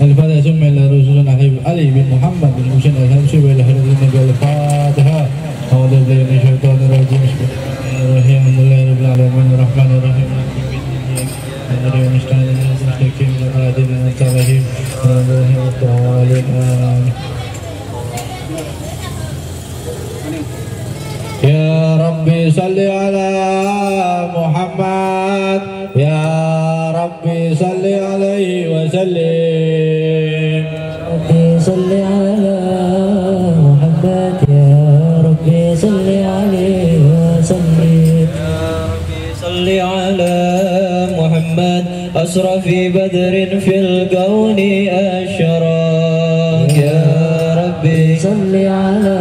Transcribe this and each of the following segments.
الفاتحة ثم إلى رسولنا حبيب علي بن محمد بن حسين الهمسي وإلى حضرة النبي الفاتحة. أعوذ بالله من الشيطان الرجيم. بسم الله الرحمن الرحيم. رب العالمين الرحمن الرحيم مالك يوم الدين إياك نعبد وإياك نستعين اهدنا الصراط المستقيم. يا ربي صل على محمد يا ربي صل عليه وسلم. ربي صل على محمد يا ربي صل عليه وسلم. صل على محمد أسرى في بدر في الكون أشراق. يا ربي صل على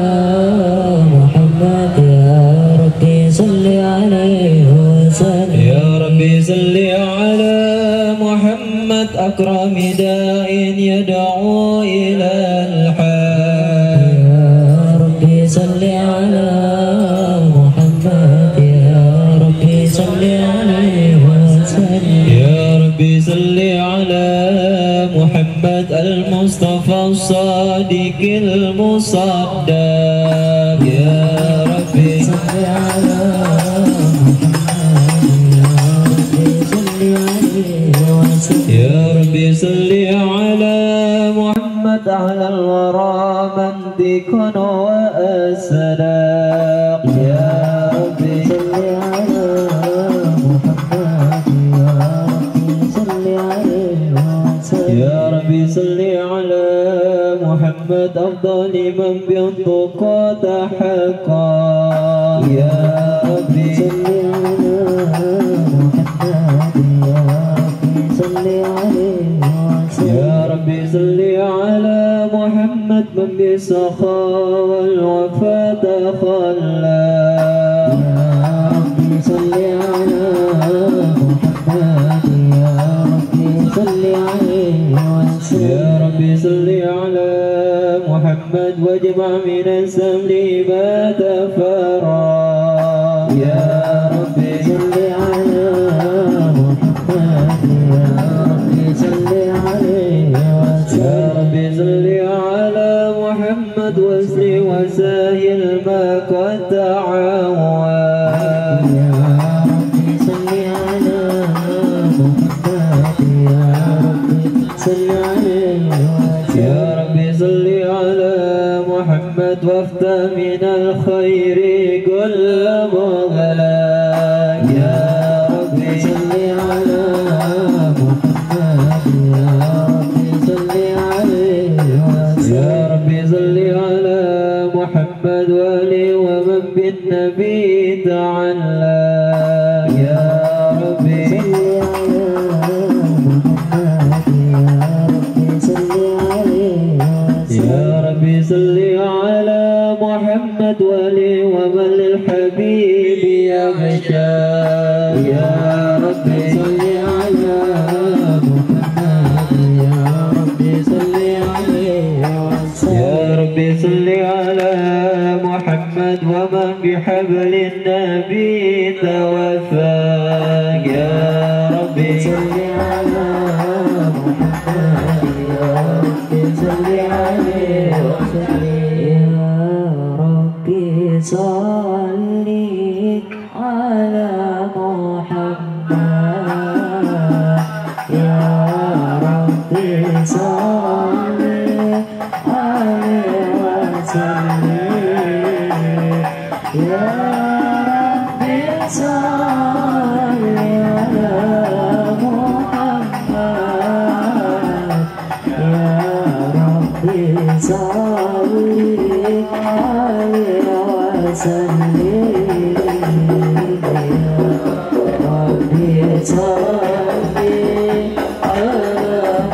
محمد يا ربي صل عليه وسلم. يا ربي صل على محمد أكرم داء يدعو إلى الحق. يا ربي صل على محمد يا ربي صل عليه وسلم. يا ربي صل على محمد المصطفى الصادق المصدق. يا ربي صل على محمد يا ربي صل عليه وسلم. يا ربي صل على محمد على الورى منطق وأسلاق. يا ربي صل على محمد يا ربي صل عليه وسلم. يا ربي صل على محمد أفضل من بينطق وتحقق. يا ربي صل على محمد يا ربي صل عليه وسلم. يا ربي صل على محمد من بالسخاء والوفاء تخلى. يا ربي صل على محمد يا ربي صل عليه وسلم. يا ربي صل على محمد واجمع من السمل ما تفرق. يا ربي صل على محمد يا ربي صل عليه وسلم. يا ربي صل على محمد واسل وساهل ما قد تعاون. يا ربي صل على محمد يا ربي صل عليه وسلم. يا ربي صل على محمد وافتح من الخير كل مغلق. يا ربي صل على محمد يا ربي صل عليه وسلم. يا ربي صل على محمد وآله ومن بالنبي تعلق. يا ربي صل على محمد يا ربي صل عليه وسلم. يا ربي صل على محمد وآله ومن للحبيب يغشى. يا ربي صل على محمد يا ربي صل عليه وسلم. يا ربي صل على محمد ومن بحبل النبي توفاق. يا ربي صل على محمد يا ربي صل عليه وسلم. يا ربي صل على محمد يا ربي صل عليه وسلم. يا ربي صل على محمد يا ربي صل عليه وسلم. يا ربي صل على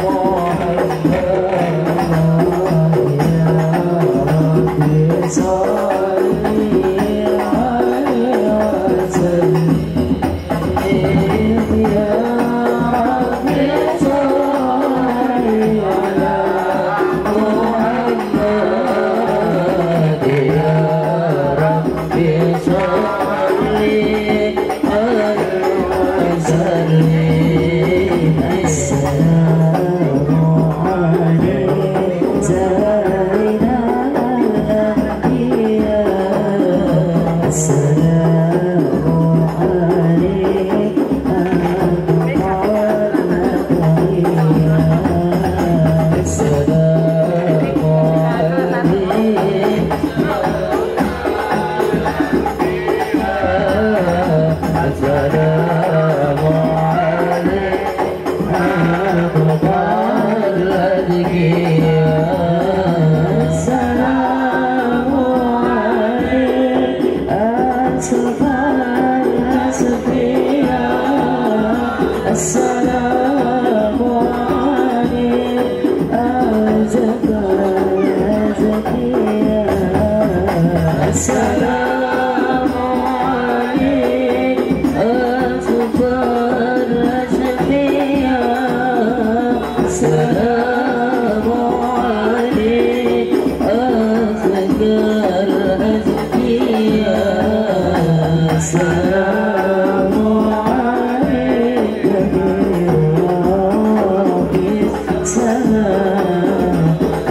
محمد يا ربي صل عليه وسلم. يا ربي صل على محمد يا ربي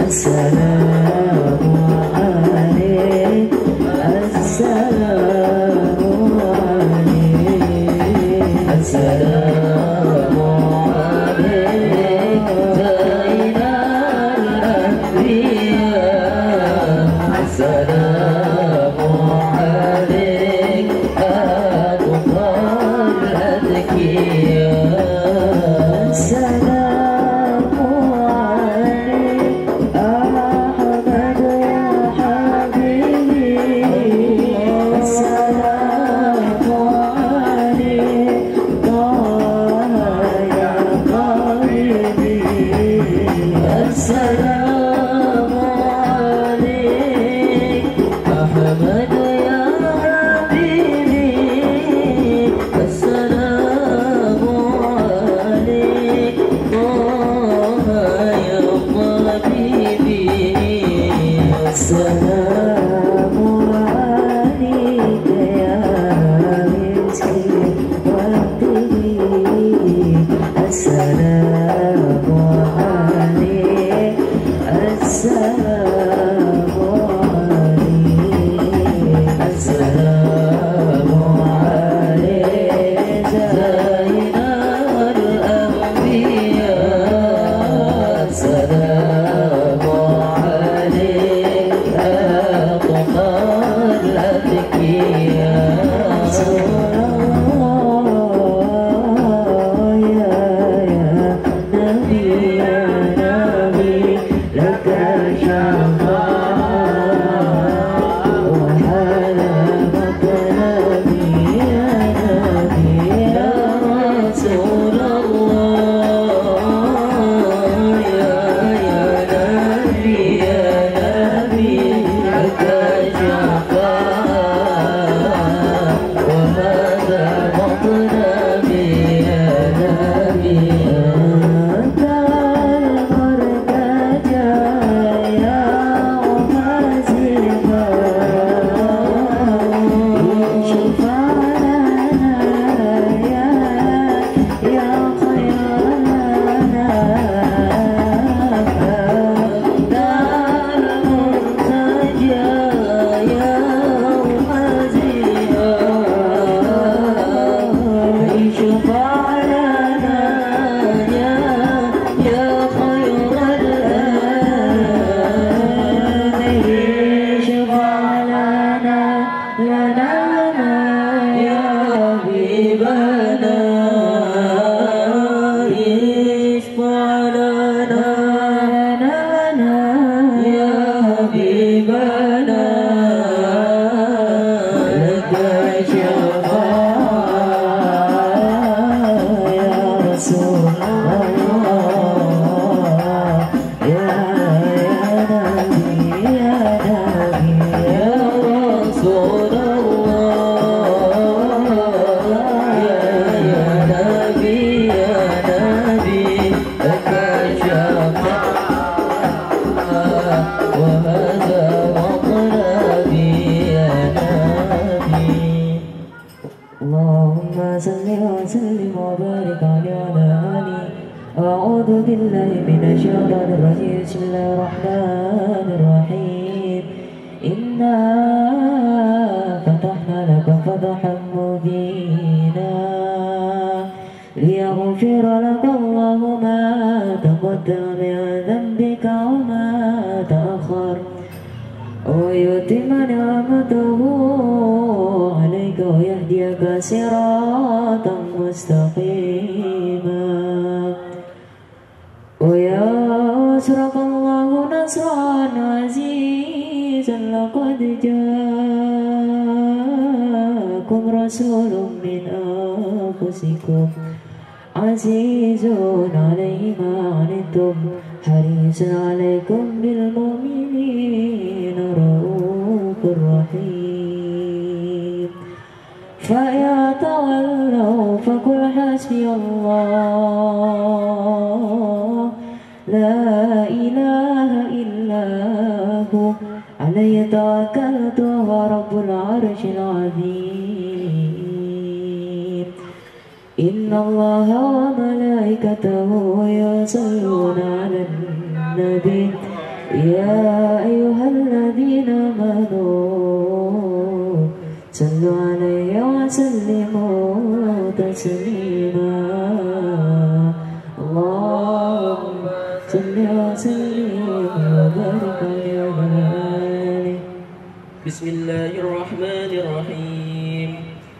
السلام عليك السلام عليك السلام عليك زين الأنبياء السلام عليك أبطال الأذكياء السلام عليك أحمد يا حبيبي السلام عليك طه يا قلبي السلام عليك أحمد يا حبيبي السلام عليك طه يا حبيبي السلام عليك يا مسكين وابتلي السلام عليك السلام عليك السلام عليك زين الأنبياء السلام عليك أطهار الأذكياء رسول الله يا نبي يا نبي لك شفاعة وحلا مطلبي يا نبي يا رسول الله يا نبي لك شفاعة وهذا مطلبي يا نبي أنت المرتجى يا مازما شفع لنا يا خير لنا أنت المرتجى يا مازما شفع لنا يا خير الأنام شفع لنا يا حبيبنا اشفع لنا يا حبيبنا لك شفاعة يا رسول الله يا نبي يا رسول الله يا نبي لك شفاعة وهذا مطلبي يا نبي اللهم صل وسلم وبارك عليه وعلى آله أعوذ بالله من الشيطان الرجيم بسم الله الرحمن الرحيم إنا فتحنا لك فتحا مبينا ليغفر لك الله ما تقدم من ذنبك وما تأخر ويتم نعمته عليك ويهديك صراطا مستقيما وينصرك الله نصرا عزيزا لقد جاءكم رسول من أنفسكم عزيز عليه ما عنتم حريص عليكم بالمؤمنين رؤوف رحيم فإن تولوا فقل حسبي الله لا إله إلا هو عليه توكلت وهو رب العرش العظيم إن الله وملائكته يصلون على النبي يا أيها الذين آمنوا صلوا عليه وسلموا تسليما اللهم صل وسلم وبارك عليه. بسم الله الرحمن الرحيم.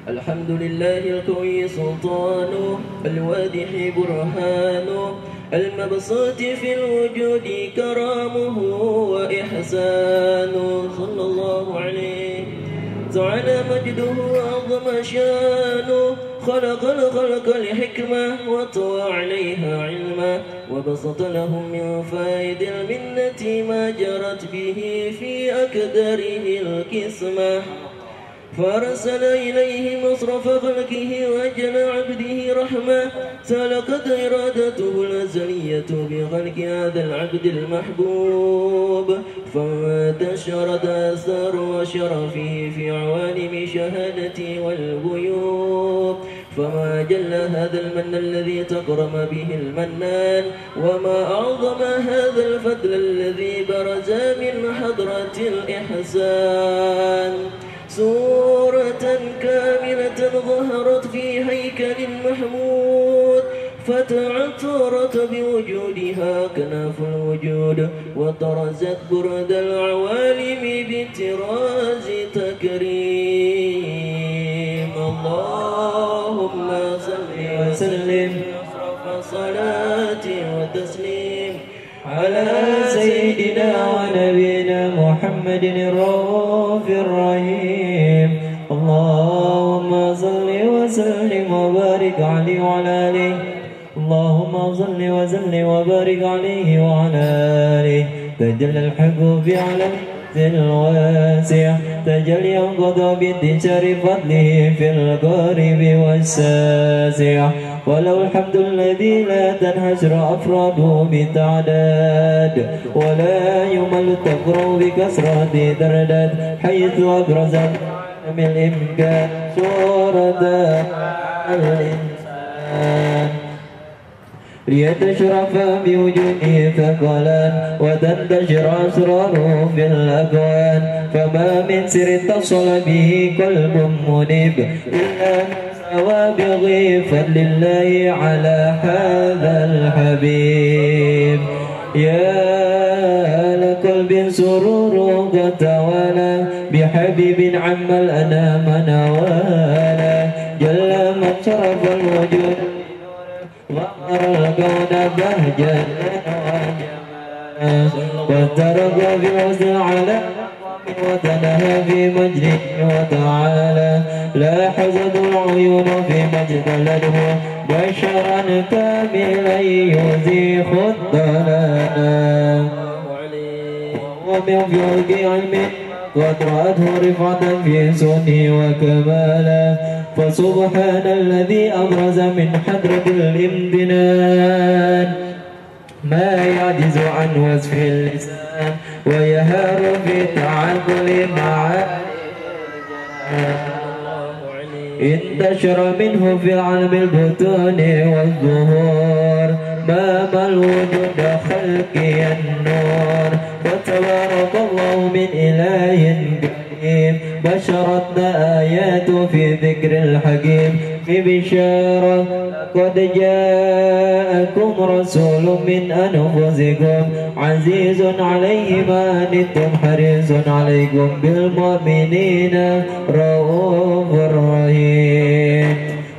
الحمد لله القوي سلطانه، الواضح برهانه، المبسوط في الوجود كرامه وإحسانه صلى الله عليه تعالى مجده وعظم شانه. خلق الخلق لحكمة وطوى عليها علما، وبسط لهم من فائد المنة ما جرت به في أكدره الكسمة. فأرسل إليهم مصرف خلقه وأجل عبده رحمة. سلكت إرادته الأزلية بخلق هذا العبد المحبوب، فانتشرت آثار وشرفه في عوالم شهادته والغيوب. فما جل هذا المن الذي تكرم به المنان، وما أعظم هذا الفضل الذي برز من حضرة الإحسان. سورة كاملة ظهرت في هيكل محمود، فتعطرت بوجودها كناف الوجود، وطرزت برد العوالم بطراز تكريم. اللهم صل وسلم أشرف صلاة وتسليم على سيدنا ونبينا محمد الرؤوف الرحيم. اللهم صل وسلم وبارك عليه وعلى آله. اللهم صل وسلم وبارك عليه وعلى آله. تجلى الحق بعلم الواسع، تجلي انقضى بانتشار فضله في القريب والساسع. ولو الحمد الذي لا تنحشر أفراده بتعداد، ولا يمل التفرع بكسرة دردات، حيث أبرزت من الإمكان صورة الإنسان، ليتشرف بوجوده ثقلان، وتنتشر أسراره في الأكوان. فما من سر اتصل به قلب منيب إلا سوابغ فضل الله على هذا الحبيب. يا لقلب سرور قد توالى بحبيب عم الأنام نوالا. جل من شرف الوجود ظهر الكون بهجة وجمالا، وترقى في حسن على وتنهى في مجده وتعالى. لا حزن العيون في مجد لده بشرا كاملا يزيخ الضلال. ومن فوق علم قد رأته رفعة في سنه وكمالا. فسبحان الذي أبرز من حضرة الامتنان ما يعجز عن وصف اللسان، ويهار في تعقل معاني انتشر منه في علم البطون والظهور. مام الوجود خلقي النور، وتبارك الله من إله كريم. بشرتنا آيات في ذكر الحكيم ببشارة. قد جاءكم رسول من أنفسكم عزيز عليه ما عنتم حريص عليكم بالمؤمنين رؤوف رحيم.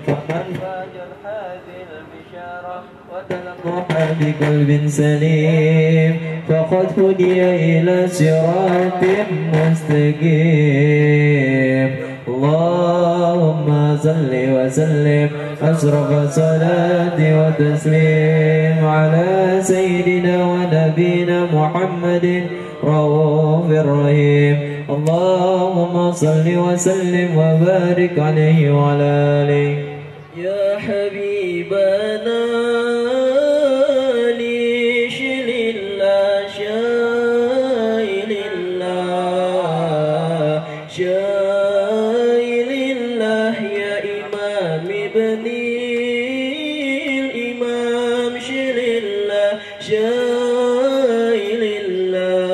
فمن فاجر هذه البشارة وتلقى بقلب سليم فقد هدي إلى صراط مستقيم. اللهم صل وسلم أشرف صلاة وتسليم على سيدنا ونبينا محمد رؤوف الرحيم. اللهم صل وسلم وبارك عليه وعلى آله. يا حبيبنا ليش لله شايل الله شايل الله يا إمام ابني الإمام شيل الله شايل الله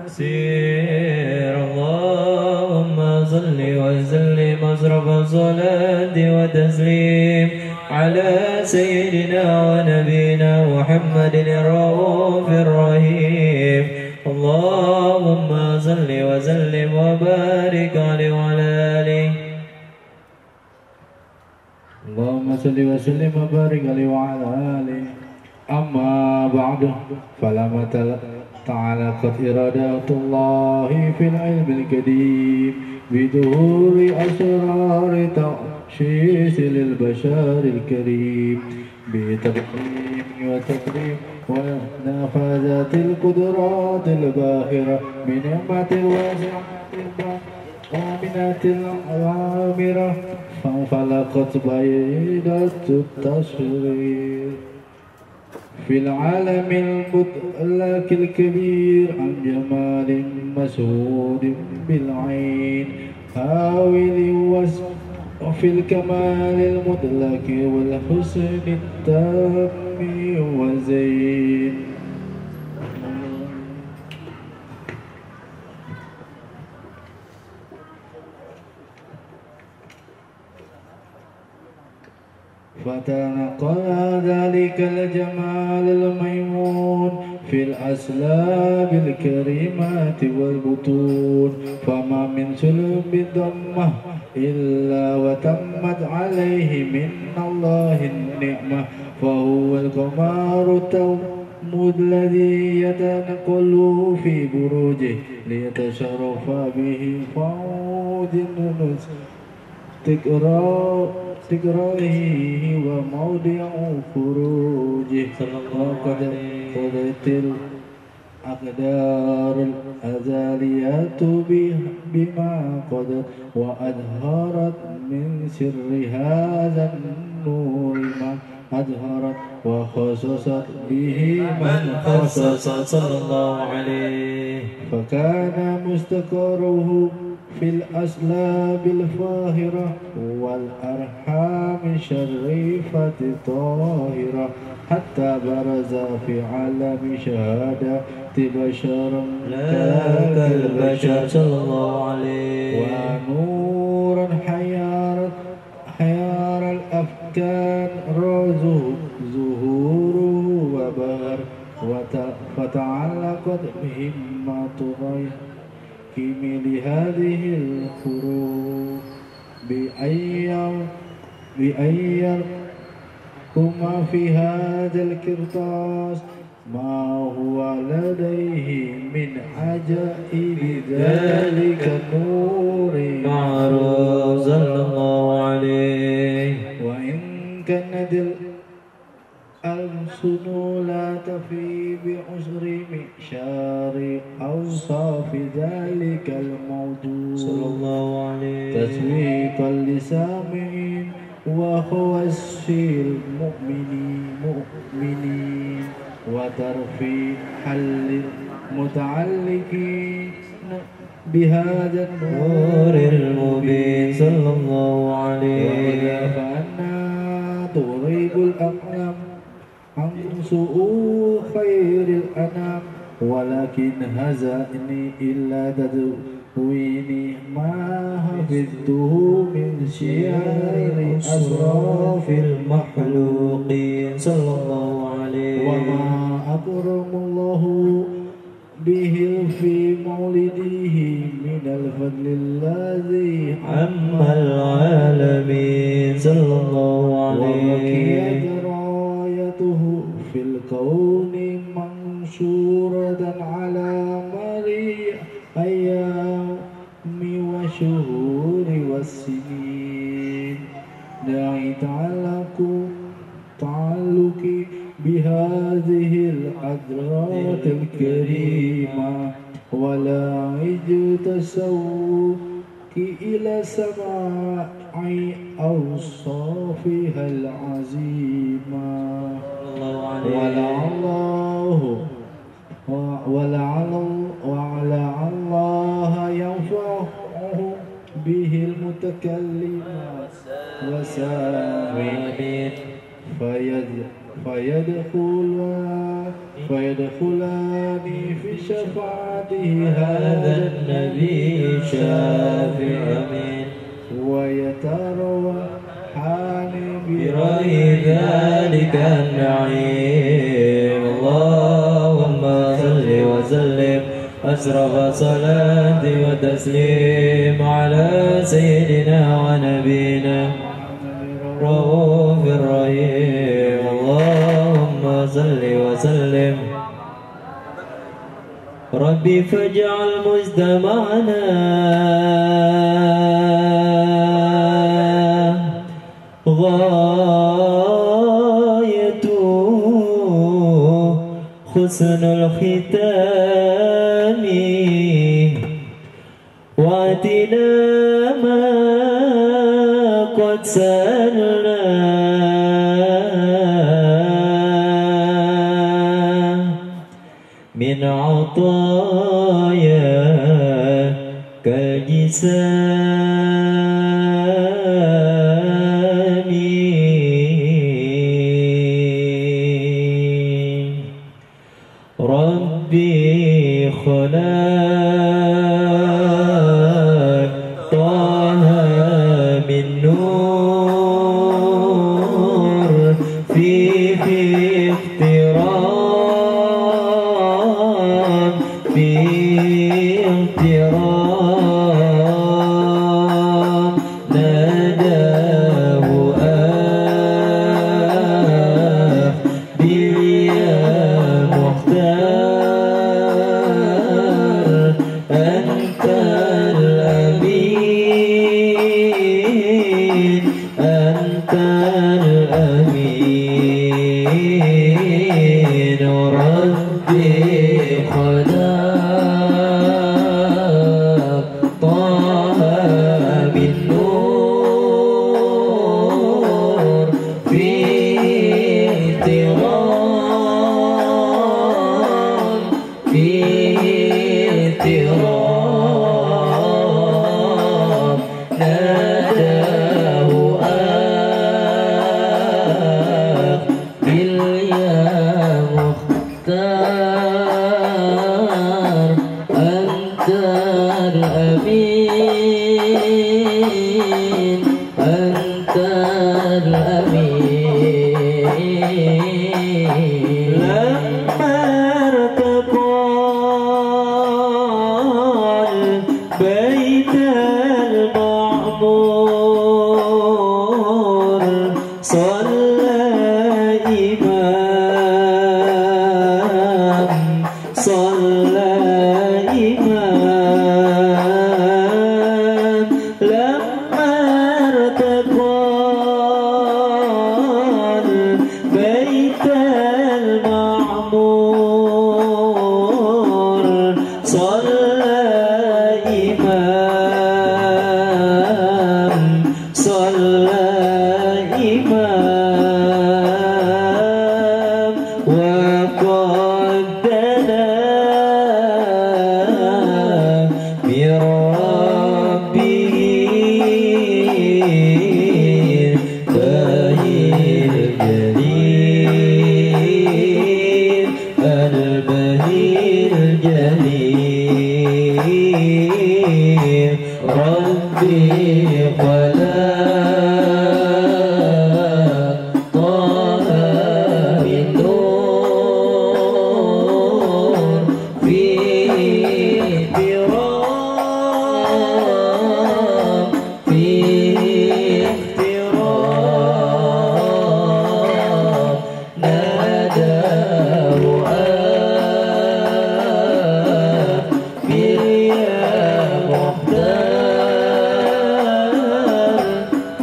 سير اللهم صل وسلم أشرف الصلاة وتسليم على سيدنا ونبينا محمد الرؤوف الرحيم. اللهم صل وسلم وبارك عليه وعلى آله صل وسلم وبارك عليه وعلى آله. أما بعد فلما تعلقت إرادة الله في العلم القديم بظهور أسرار تخصيص للبشر الكريم بتقديم وتكريم ونفذت القدرات الباهرة من نعمة الواسعة الآمنة العامرة فانفلقت بيضة التشريع في العالم المطلق الكبير عن جمال مشهود بالعين حاول وصف وفي الكمال المطلق والحسن التام وزين فتنقل ذلك الجمال الميمون في الأسلاب الكريمات والبطون فما من سلب الضمة إلا وتمت عليه من الله النعمة فهو القمر التوم الذي يتنقل في بروجه ليتشرف به فوج النس تكراره وموضع خروجه وقد قضت الأقدار الأزليات بما قدت وأظهرت من سر هذا النور ما أظهرت وخصصت به من خصص صلى الله عليه فكان مستقره في الأسلاب الفاهرة والأرحام الشريفة الطاهرة حتى برز في عالم شهادة بشر لا كالبشر صلى الله عليه ونورا حيار الأفكار ظهوره وبهر فتعلقت بهمة غير كمل هذه الفروق بأيركما في هذا الكرطاس ما هو لديه من عجائب ذلك النور معروف صلى الله عليه وإن كانت الألسن لا تفي بعسر مئشار أوصاف ذلك الموجود صلى الله عليه تسويقا لسامعين وخوش المؤمنين وترفي حل المتعلقين بهذا النور المبين صلى الله عليه فأنا تغيب الأقلام عن سوء خير الأنام ولكن هزأني إلا تدويني ما حفظته من شعر أشراف المخلوقين صلى الله عليه وما أكرم الله به في مولده من الفضل الذي عم العالمين صلى الله عليه وبقيت في الكون منشورة على مريء أيام وشهور والسنين داعي تعلقي بهذه الحضرات الكريمة ولا عج تسوقي إلى سماع أوصافها العظيمة ولعل الله ينفعه به المتكلم وسامعين فيدخلان في شفاعته هذا النبي الشافع أمين ويتروحان برأي ذلك النعيم اللهم صل وسلم أشرف صلاة وتسليم على سيدنا ونبينا رؤوف الرحيم اللهم صل وسلم ربي فاجعل مجتمعنا غايته حسن الختام واتنا ما قد سألنا من عطايا كالجسام ربي خلاك طه من نور فيه احترام فيه احترام ناداه باليا مختار أنت الأمين أنت الأمين ربي خلاك طه بالنور فيه احترام فيه احترام ناداه باليا مختار أنت الأمين أنت الأمين لما ارتقى البيت المعمور صلى إمام صلى إمام لما ارتقى البيت المعمور صلى إمام صلى إمام وقد دنا بربه البهي الجليل البهي الجليل ربي خلاك طه بالنور فيه احترام فيه احترام ناداه باليا مختار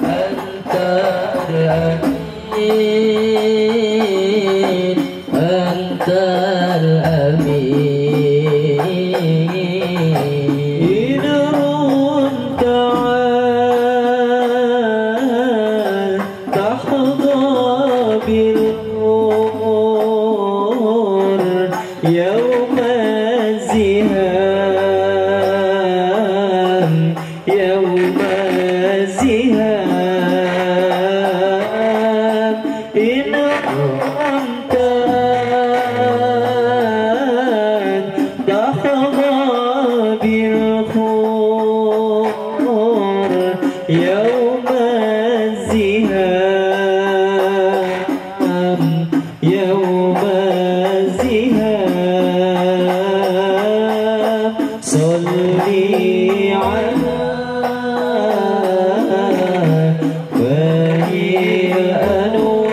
أنت الأمين أنت الأمين نور تعال تحظى بالنور يوم الزهام يوم الزهام إن أنت تحظى بالخور يوم الزهام يوم الزهام صلي على بهي الأنوار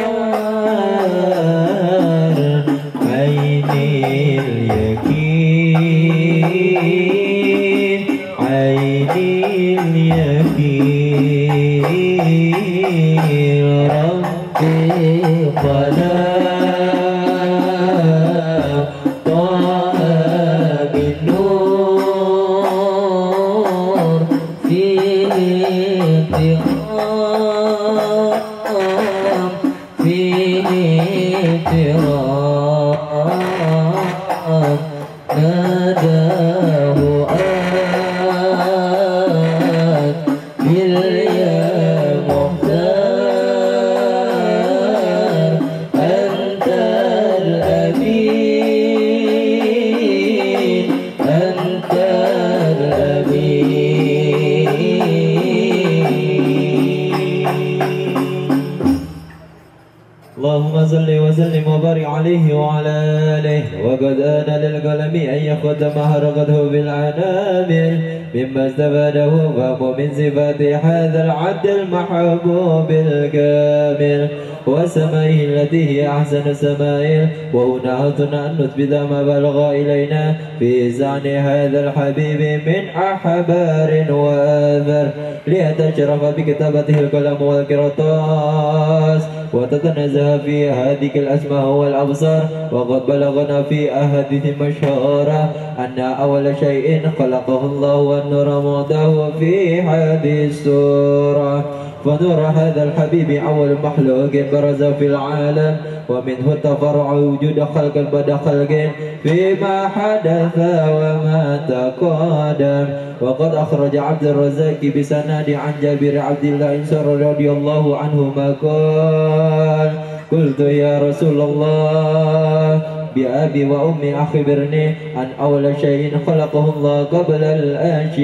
اللهم صل وسلم وبارك عليه وعلى آله. وقد آن للقلم أن يأخذ ما هرقته بالعنامل مما استفاده فهو من صفات هذا العبد المحبوب الكامل وسمائه التي هي أحسن السمائل. وهنا أردنا أن نثبت ما بلغ إلينا في شأن هذا الحبيب من أحبار وآثار ليتشرف بكتابته القلم والقرطاس وتتنزه في هذه الأسماء والأبصار. وقد بلغنا في أحاديث مشهورة أن أول شيء خلقه الله والنور موضعه في هذه السورة. فنور هذا الحبيب أول مخلوق برز في العالم ومنه تفرع وجود خلق بعد خلق فيما حدث وما تقدم. وقد أخرج عبد الرزاق بسند عن جابر عبد الله الأنصاري رضي الله عنهما قال: قلت يا رسول الله بأبي وأمي أخبرني عن أول شيء خلقه الله قبل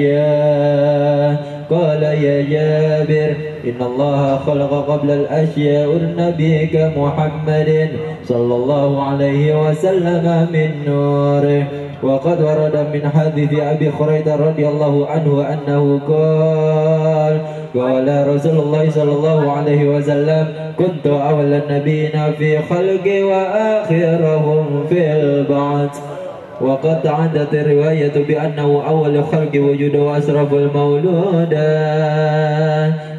الأشياء. قال: يا جابر إن الله خلق قبل الأشياء نبيك محمد صلى الله عليه وسلم من نوره. وقد ورد من حديث أبي هريرة رضي الله عنه أنه قال: قال رسول الله صلى الله عليه وسلم: كنت أول النبيين في خلقي وآخرهم في البعث. وقد عدت الرواية بأنه أول خلق وجود وأشرف المولودات.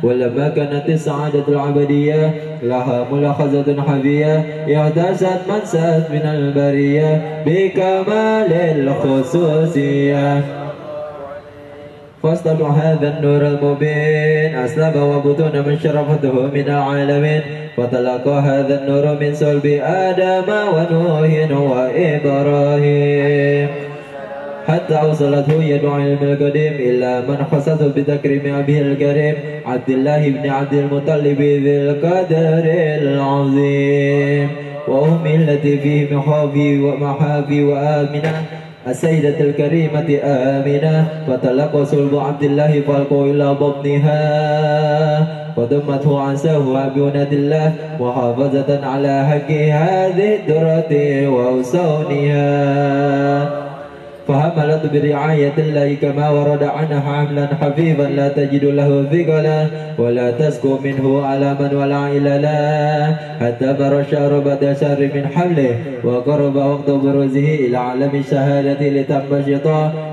ولما كانت السعادة العبدية لها ملاحظة حفية احتاجت من سأت من البرية بكمال الخصوصية. فاستبع هذا النور المبين أسلب وبطون من شرفته من العالمين. فتلقى هذا النور من صلب آدم ونوح وإبراهيم حتى أوصلته يد علم القديم إلى من خصته بتكريم أبيه الكريم عبد الله بن عبد المطلب ذي القدر العظيم. وأمي التي فيه مخافي ومحافي وآمنة السيدة الكريمة آمنة. فتلقى صلب عبد الله فالقوا إلى بطنها وضمته عساه بيونة الله محافظة على حق هذه الدرة وأوصونها. فحملت برعاية الله كما ورد عنها حملا خفيفا لا تجد له ثقلا ولا تسكو منه علما ولا عللا حتى مر الشهر بعد شهر من حمله وقرب وقت بروزه إلى عالم الشهادة لتنبسط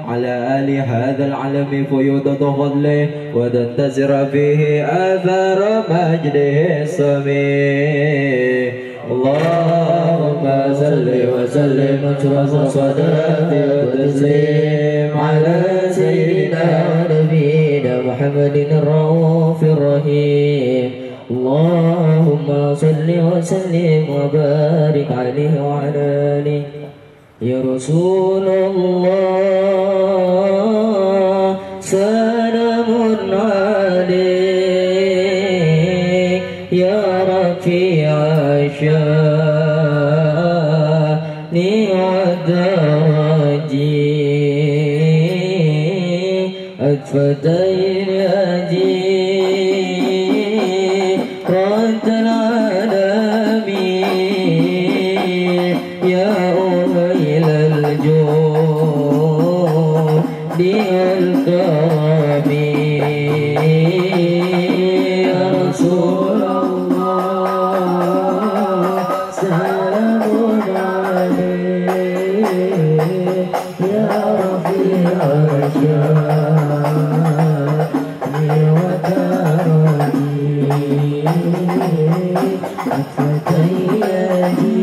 على آل هذا العالم فيوضة فضله وتنتشر فيه آثار مجده السميع. اللهم صل وسلم وصلاة وتسليم على سيدنا ونبينا محمد الرؤوف الرحيم. اللهم صل وسلم وبارك عليه وعلى آله. يا رسول الله سلام عليك يا رفيع الشان والدرجين أكفتين أجيب رد العالمين يا أهيل الجود والكرم يا رسول الله الفتيات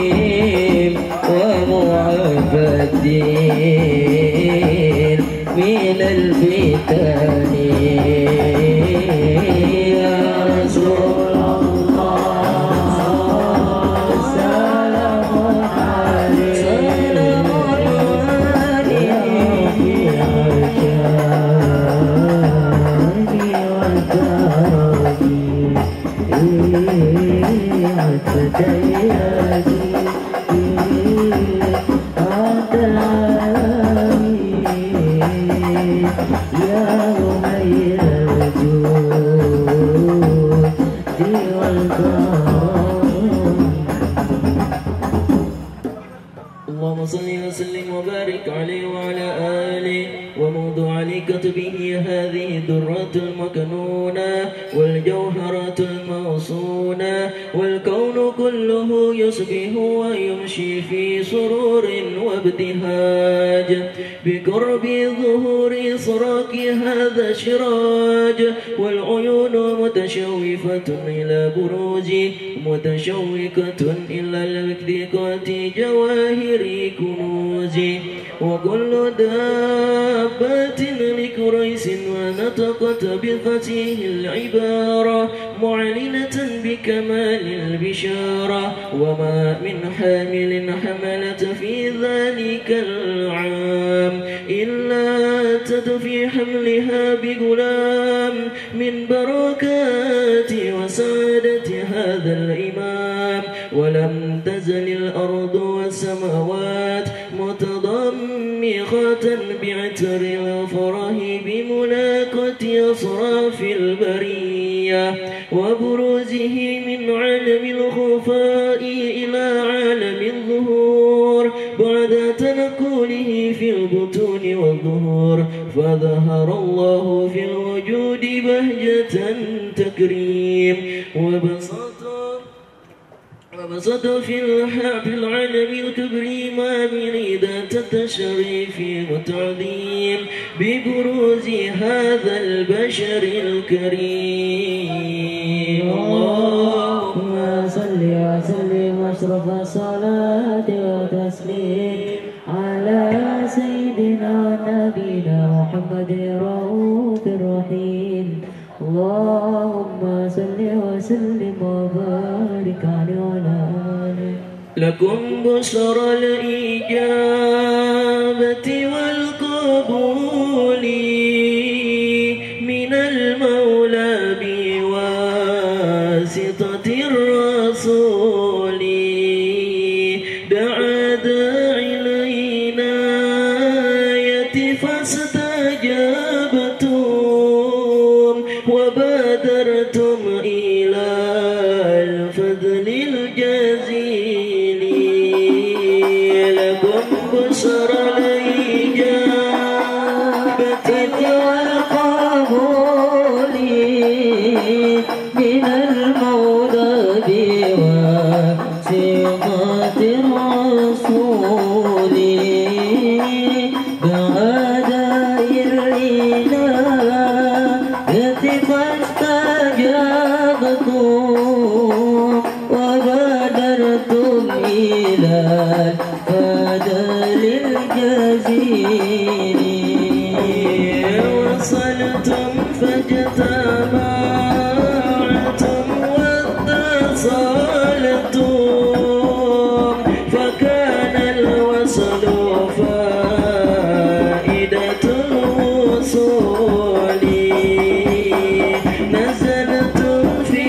طريقتهم ومعبدين من الفتن يا رسول الله سلام عليك سلام عليك يا شاني اللهم صل وسلم وبارك عليه وعلى آله وموضوع لكتبه هذه الدرة المكنونة والجوهرة الموصونة والكون كله يصبح ويمشي في سرور وابتهاج بقرب ظهور إصراك هذا الشراج والعيون متشوفة إلى بروج متشوقة إلى التقاط جواهر كنوز وكل دابة لكريس ونطقت بفتح العبارة معلنة بكمال البشارة وما من حامل حملت في ذلك العام إلا تدفي حملها بغلام من بركات وسعادة هذا الإمام ولم تزل الأرض والسماوات متضمخة بعتر الفرح بملاقة أصراف البرية وبروزه من عالم الخفاء إلى عالم الظهور بعد تنقله في البطون والظهور فظهر الله في الوجود بهجة تكريم وبسط في العالم الكبري ما بريدة التشريف وتعظيم ببروز هذا البشر الكريم اللهم صل وسلم أشرف الصلاة وتسليم على سيدنا نبينا محمد رؤوف الرحيم اللهم صل وسلم وبارك عليه وعلى آله لكم بشرى الإجابة والقبول من المولى بواسطة الرسول دعا داعي العناية فاستجابتم وبادرتم إلى الفضل الجزيل لكم بشرى الإجابة والقبول من المولى بواسطة الرسول وبادرتم إلى الفضل الجزيل وصلتم فاجتمعتم واتصلتم فكان الوصل فائدة الوصول نزلتم في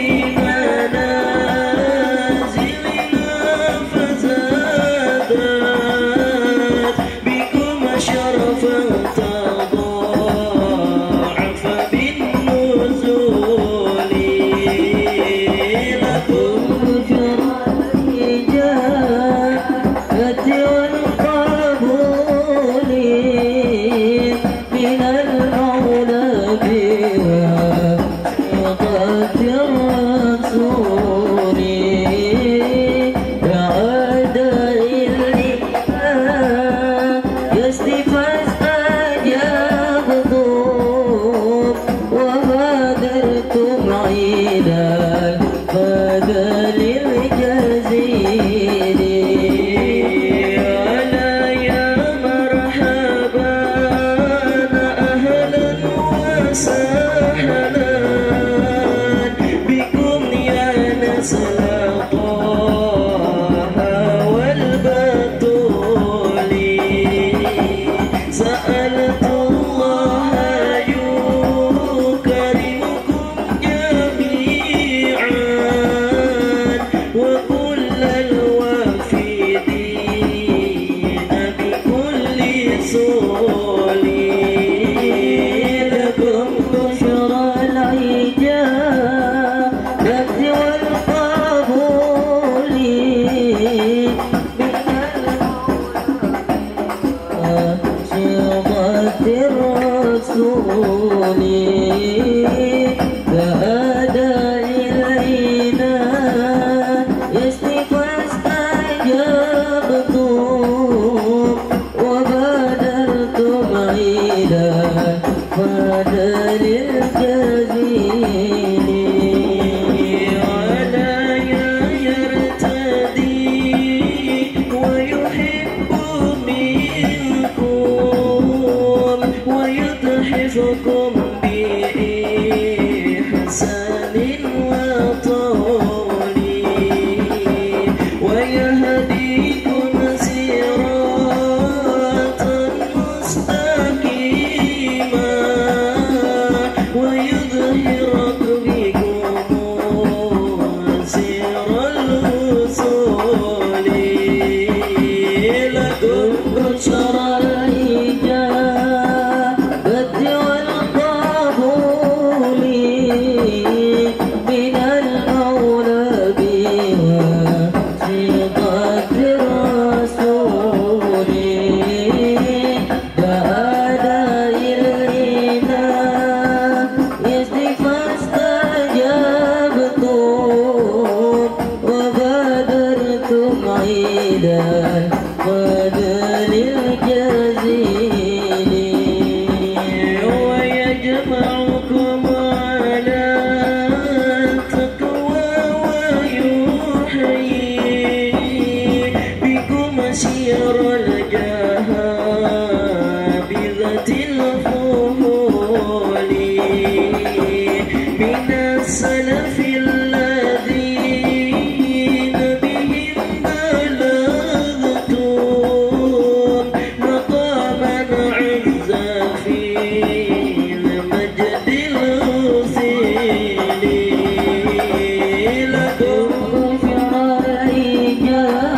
من السلف الذين بهم بلغتم مقاما عزا في المجد الوصيل لكم بشرى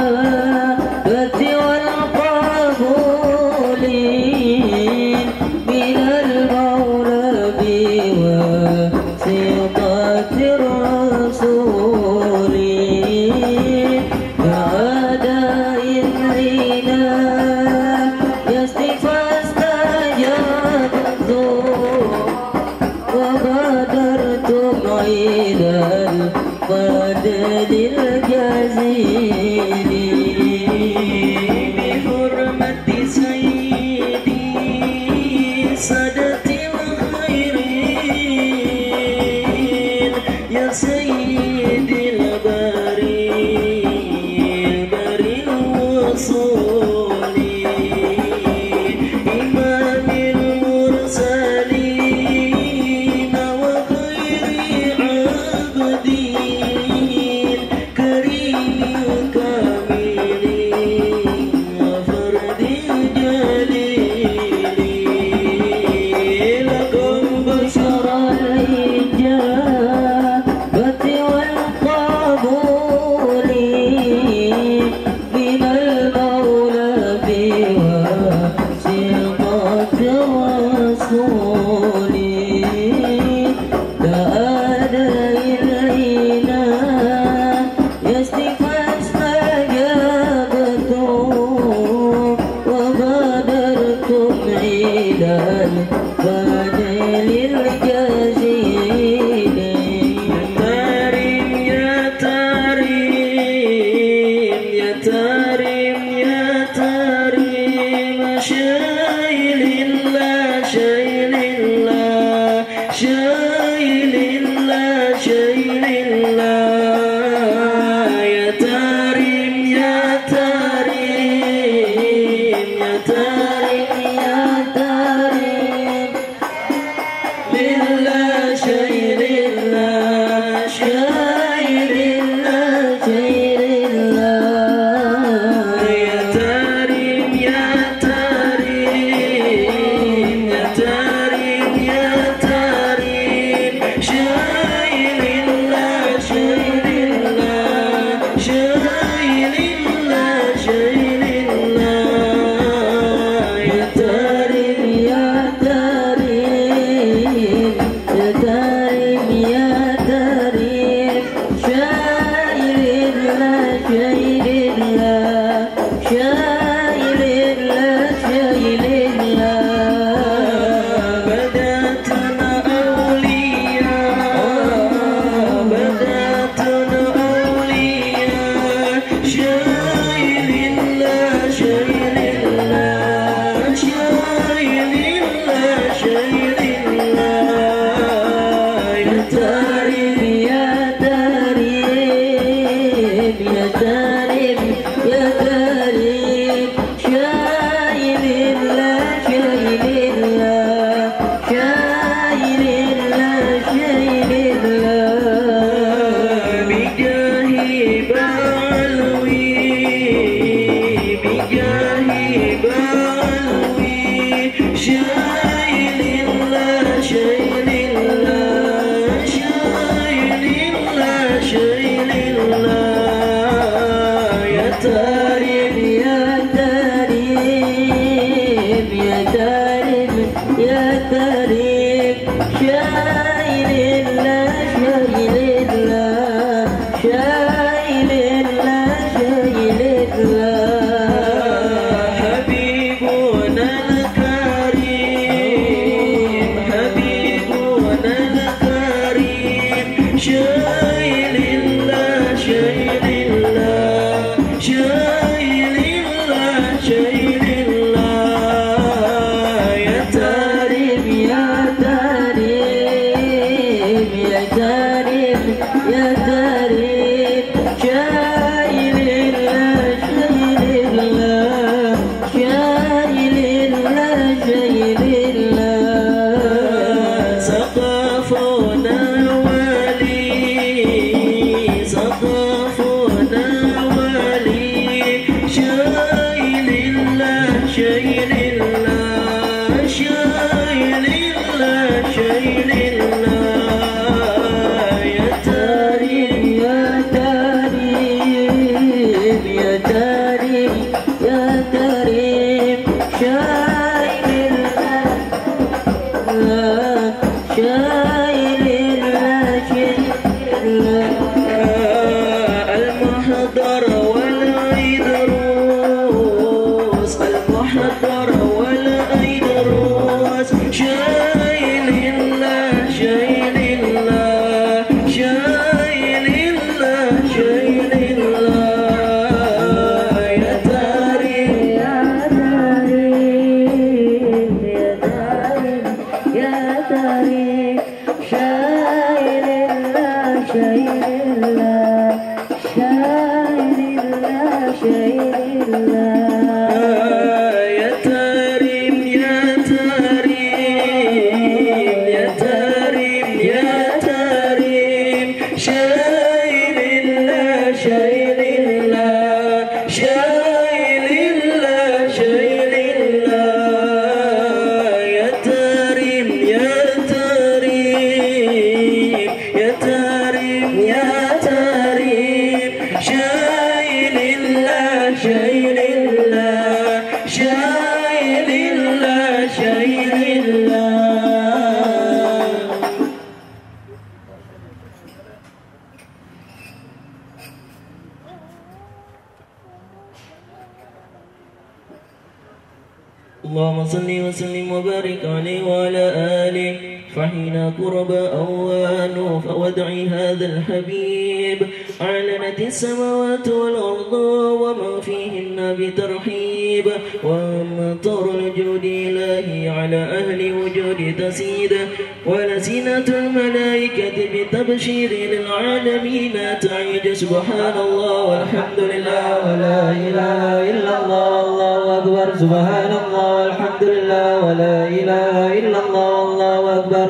الإجابة والقبول من المولى بواسطة الرسول كأداء العناء يستفى استجبتم وبادرتم إلى الفضل الجزيل بحرمة سيدي سادة الخيرين يا سيدي البري الوصول إمام المرسلين وخير عبدين كريم كامل وفرد جليل لكم بشرى الإجابة والقبول من المولى بواسطة الرسول كأداء العناء يستفى استجابتم وبادرتم إلى الفضل الجزيل يا تريم يا تريم يا تريم شايل الله شايل الله شايل الله شايل الله يا تريم يا تريم يا تريم يا تريم لله شايل الله شايل الله شايل الله يا تريم يا تريم يا تريم يا تريم شايل الله شايل الله شايل الله شايل الله يا تريم يا تريم يا تريم يا تريم شايل الله شايل الله شايل الله شايل الله بدأتنا أولياء بدأتنا أولياء شايل الله شايل الله شايل الله شايل الله يا تريم يا تريم يا تريم يا تريم شايل الله شايل الله شايل الله شايل الله بجاه بعلوي بجاه بعلوي شايل الله شايل الله شايل الله شايل الله يا تريم يا تريم يا تريم يا تريم شايل الله شايل الله شايل الله شايل الله حبيبنا الكريم حبيبنا الكريم شايل الله شايل الله شايل الله شايل الله يا تريم يا تريم يا تريم يا تريم شايل الله شايل الله شايل الله شايل الله سقفنا اللهم صل وسلم وبارك عليه وعلى آله فحين قرب أوان فودع هذا الحبيب أعلنت السماوات والأرض وما فيهن بترحيب وأمطار الجود إلهي على أهل وجود تسيد ولسنة الملائكة بتبشير للعالمين تعيد سبحان الله والحمد لله ولا إله إلا الله الله أكبر سبحان الله والحمد لله ولا إله إلا الله الله أكبر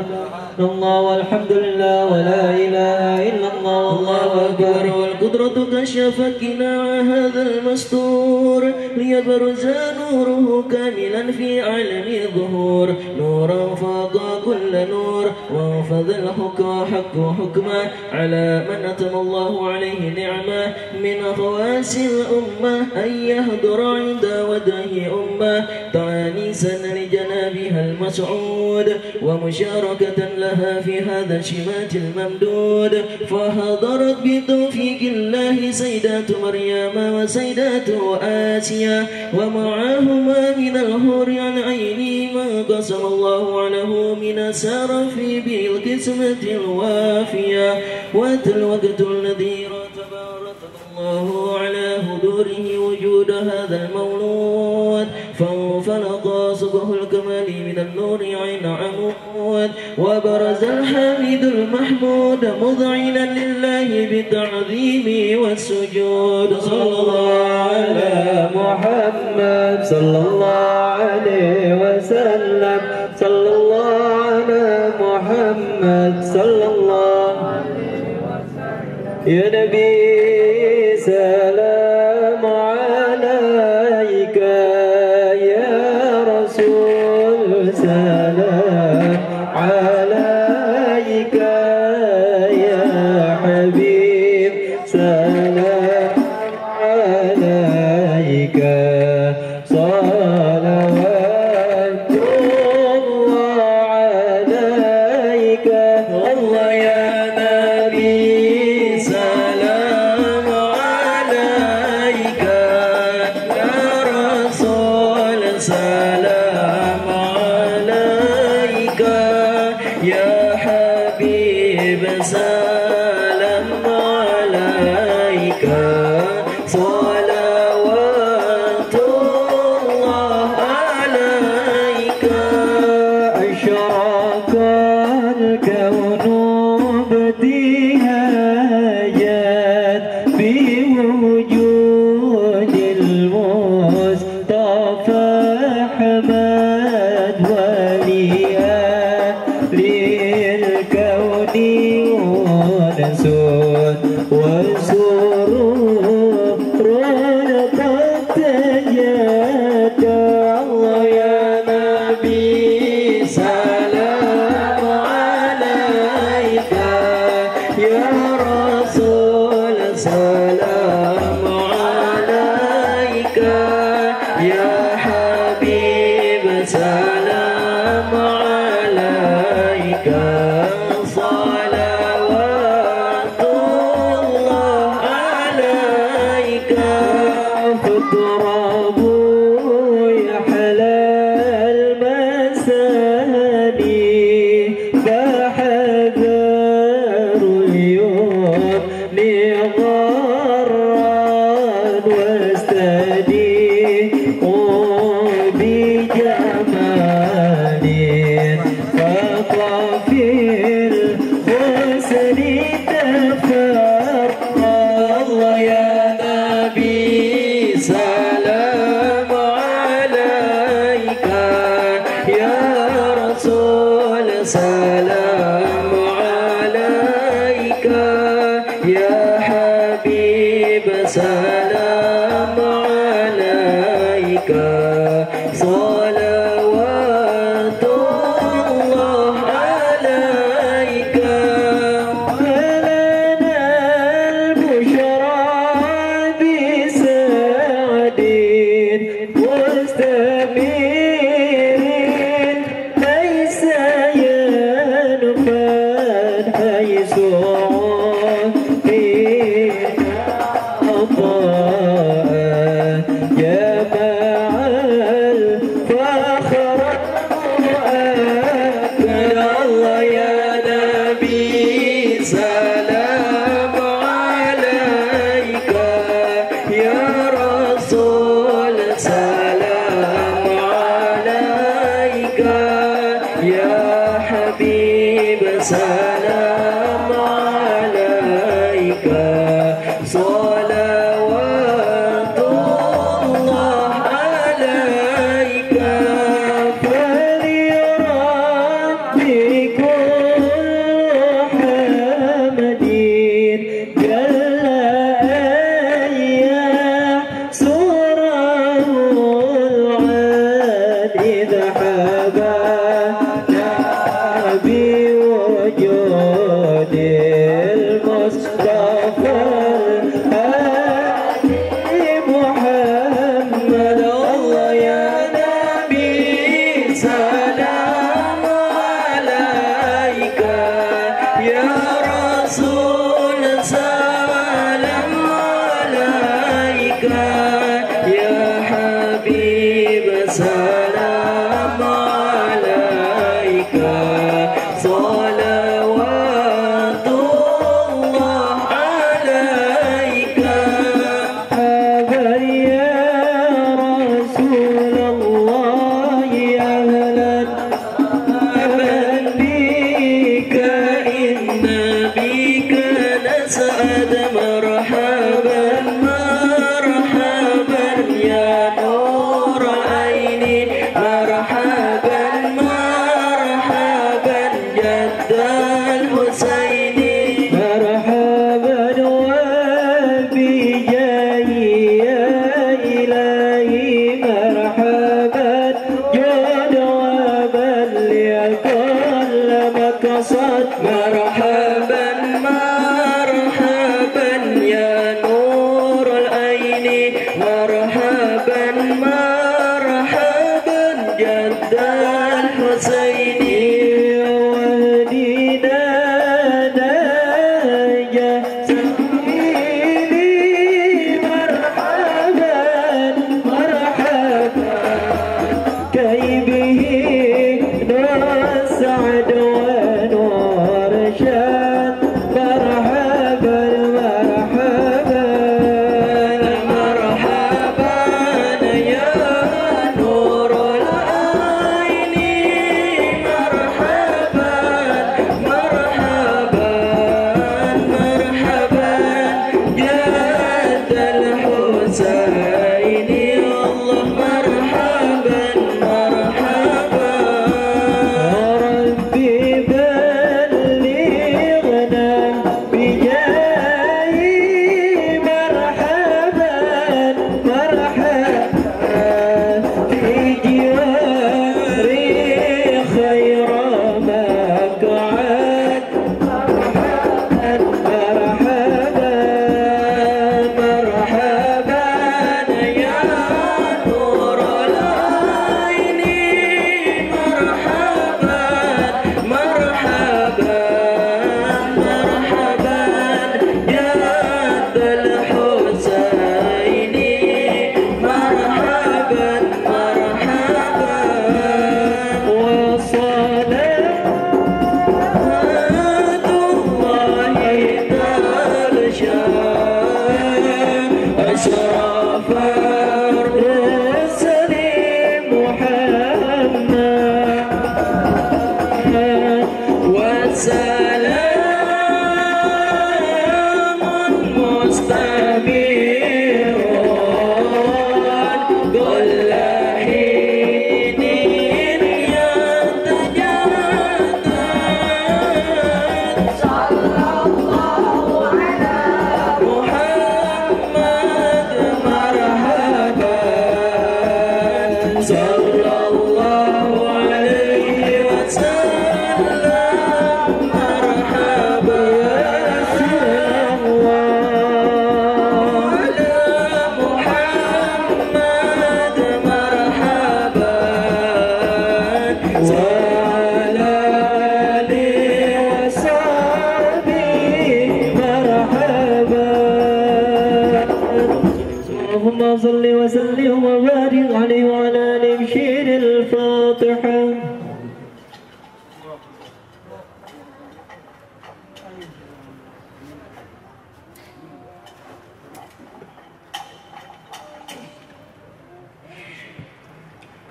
الله والحمد لله ولا إله إلا الله الله أكبر والقدرة كشفت قناع هذا المستور ليبرز نوره كاملا في عالم الظهور نورا فاق كل نور وانفذ الحكم حق حكما على من أتم الله عليه نعمة من خواص الأمة أن يهدر عند وجهه أمة تعنيسا لجنابها المسعود ومشاركة لها في هذا الشمات الممدود فحضرت بتوفيق الله سيدات مريم وسيدات آسيا ومعهما من الحور العين ما قسم الله له من السرف بالقسمة الوافية وأتى الوقت الذي تبارك الله على هدوره وجود هذا المولود فانفلق صبح الكمال من النور عين عمود وبرز الحميد المحمود مذعنا لله بالتعظيم والسجود صلى الله على محمد صلى الله عليه وسلم صلى الله على محمد صلى الله عليه وسلم يا نبي سلام عليك يا رسول سلام عليك يا حبيب سلام عليك صلوات الله عليك الله يا نبي سلام عليك يا رسول سلام عليك يا حبيب سلام عليك صلوات الله عليك أشرق الكون بديهايات بوجود المصطفى أحمد وليا للكون أنس وسرور قد تجد الله يا نبي سلام عليك سلام عليك صلوات الله عليك فلنا البشرى بسعد مستمر ليس ينفد حيث سلام عليك صلوات الله عليك فلربي كل حمد جل أن يحصره العاد إذا حبانا بوجود المصطفى الهادي محمد الله يا نبي سلام عليك يا رسول سلام عليك يا حبيب سلام عليك صلوات الله عليك أبا يا رسول الله أهلا بك إن بك نسعد مرحبا مرحبا يا نور عيني مرحبا مرحبا جد الحسين مرحبا وبجاهي يا إلهي مرحبا جد وبلغ كل مقصد مرحبا مرحبا اللهم صل وسلم وبارك عليه وعلى آله بشير الفاتحة.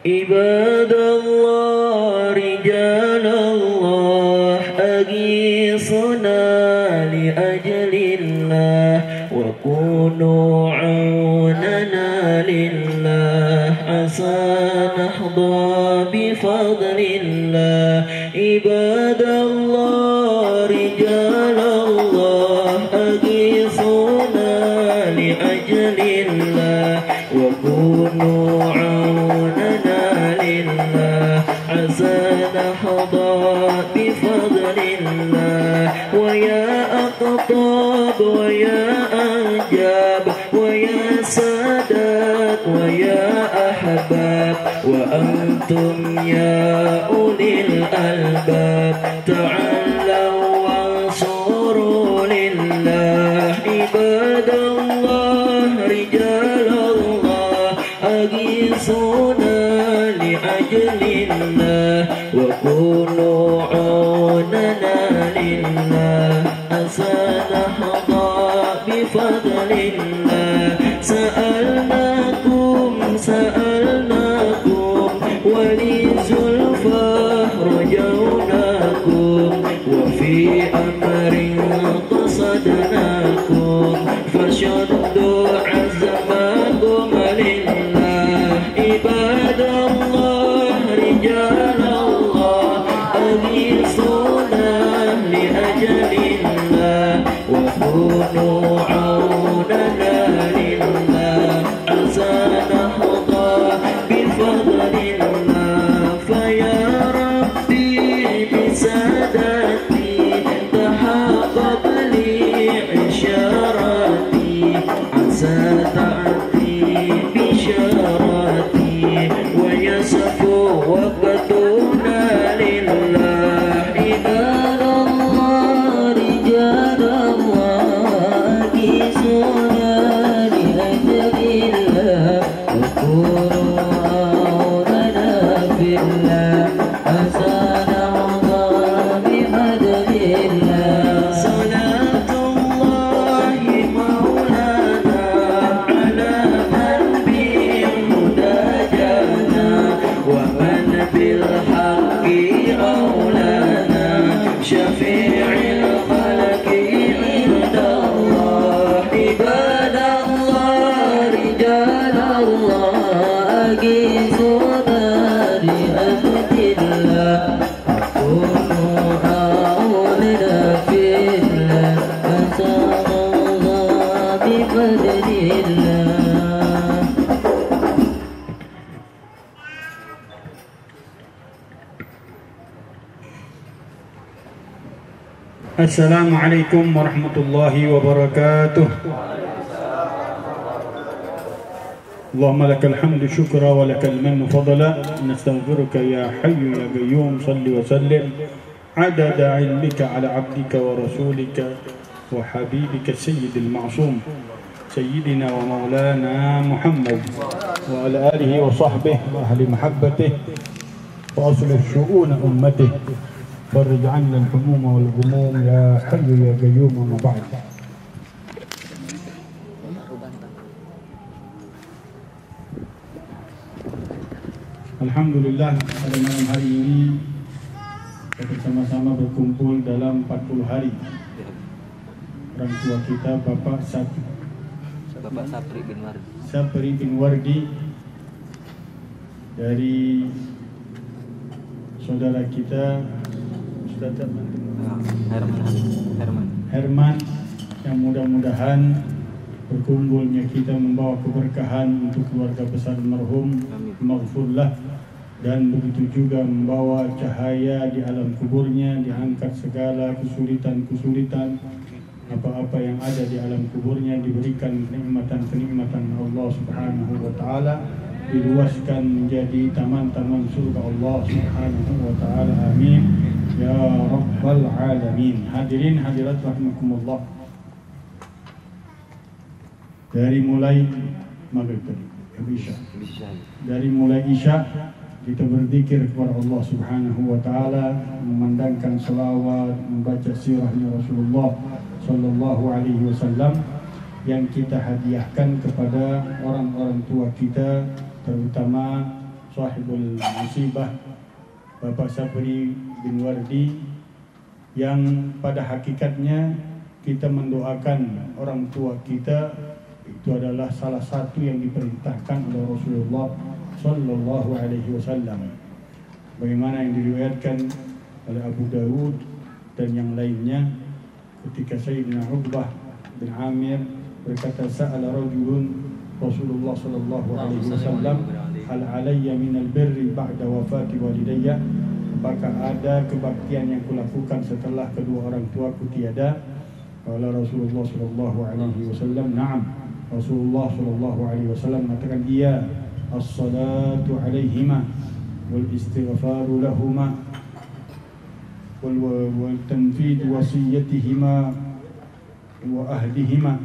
عباد الله رجال الله أغيثنا لأجل الله وكونوا عوننا لله عسى نحظى بفضل الله. عباد الله رجال الله أغيثنا لأجل الله وكونوا عوننا لله عسى نحظى بفضل الله. ويا أقطاب ويا أنجاب ويا سادات ويا أحباب وأنتم يا أولي الألباب تعالوا وانصروا لله. عباد الله رجال الله أغيثونا لأجل الله وكونوا عوننا لله عسى نحظى بفضل الله. سألناكم ولزلفى رجوناكم وفي أمر قصدناكم فشدوا عزمكم لله. عباد الله رجال الله أغيثونا لأجل الله وكونوا عوننا لله عسى نحظى بفضل الله. فيا ربي بسادتي تحقق لي عشارتي عسى تأتي بشارتي ويصفو وقتنا لله. عباد الله رجال الله أغيثونا لأجل الله وكونوا عوننا في الله عسى نحظى بفضل الله. صلاة الله مولانا على من بالهدى جانا ومن بالحق أولانا شفيع الخلق عند الله. عباد الله رجال الله أغيثونا لأجل الله وكونوا عوننا في الله عسى نحظى بفضل الله. Assalamualaikum warahmatullahi wabarakatuh. Allahumma lakal hamdu syukra wa lakal mannu fadla nastaghfiruka ya hayyu ya qayyum salli wa sallim adada ilmika ala abdika wa rasulika wa habibika sayyidil ma'sum sayyidina wa maulana Muhammad wa ala alihi wa sahbihi wa ahli mahabbatihi wa aslih syu'un ummatihi فرج عنا الهموم والغموم يا حي يا قيوم. وما بعد. Alhamdulillah pada malam hari ini kita bersama-sama berkumpul dalam 40 hari. Orang tua kita Bapak Sapri bin Wardi dari saudara kita Herman yang mudah-mudahan berkumpulnya kita membawa keberkahan untuk keluarga besar marhum maghfurlah, dan begitu juga membawa cahaya di alam kuburnya, diangkat segala kesulitan-kesulitan apa-apa yang ada di alam kuburnya, diberikan kenikmatan-kenikmatan Allah Subhanahu wa taala, diluaskan menjadi taman-taman surga Allah Subhanahu wa taala. Amin ya rabbal alamin. Hadirin hadirat rahimakumullah. Dari mulai maghrib tadi, Isya. Dari mulai Isya kita berzikir kepada Allah Subhanahu wa taala, memandangkan selawat, membaca sirahnya Rasulullah sallallahu alaihi wasallam yang kita hadiahkan kepada orang-orang tua kita, terutama sahibul musibah Bapak Sabri bin Wardi, yang pada hakikatnya kita mendoakan orang tua kita itu adalah salah satu yang diperintahkan oleh Rasulullah sallallahu alaihi wasallam, bagaimana yang diriwayatkan oleh Abu Dawud dan yang lainnya ketika Sayyidina Uqbah bin Amir berkata, sa'ala rajulun Rasulullah sallallahu alaihi wasallam, hal alayya minal birri ba'da wafati walidayya, apakah ada kebaktian yang kulakukan setelah kedua orang tuaku tiada? Qala Rasulullah sallallahu alaihi wasallam, na'am. Rasulullah sallallahu alaihi wasallam mengatakan, iya, as-salatu alaihima wal istighfaru lahuma wal tanfid wasiyatihima wa ahlihima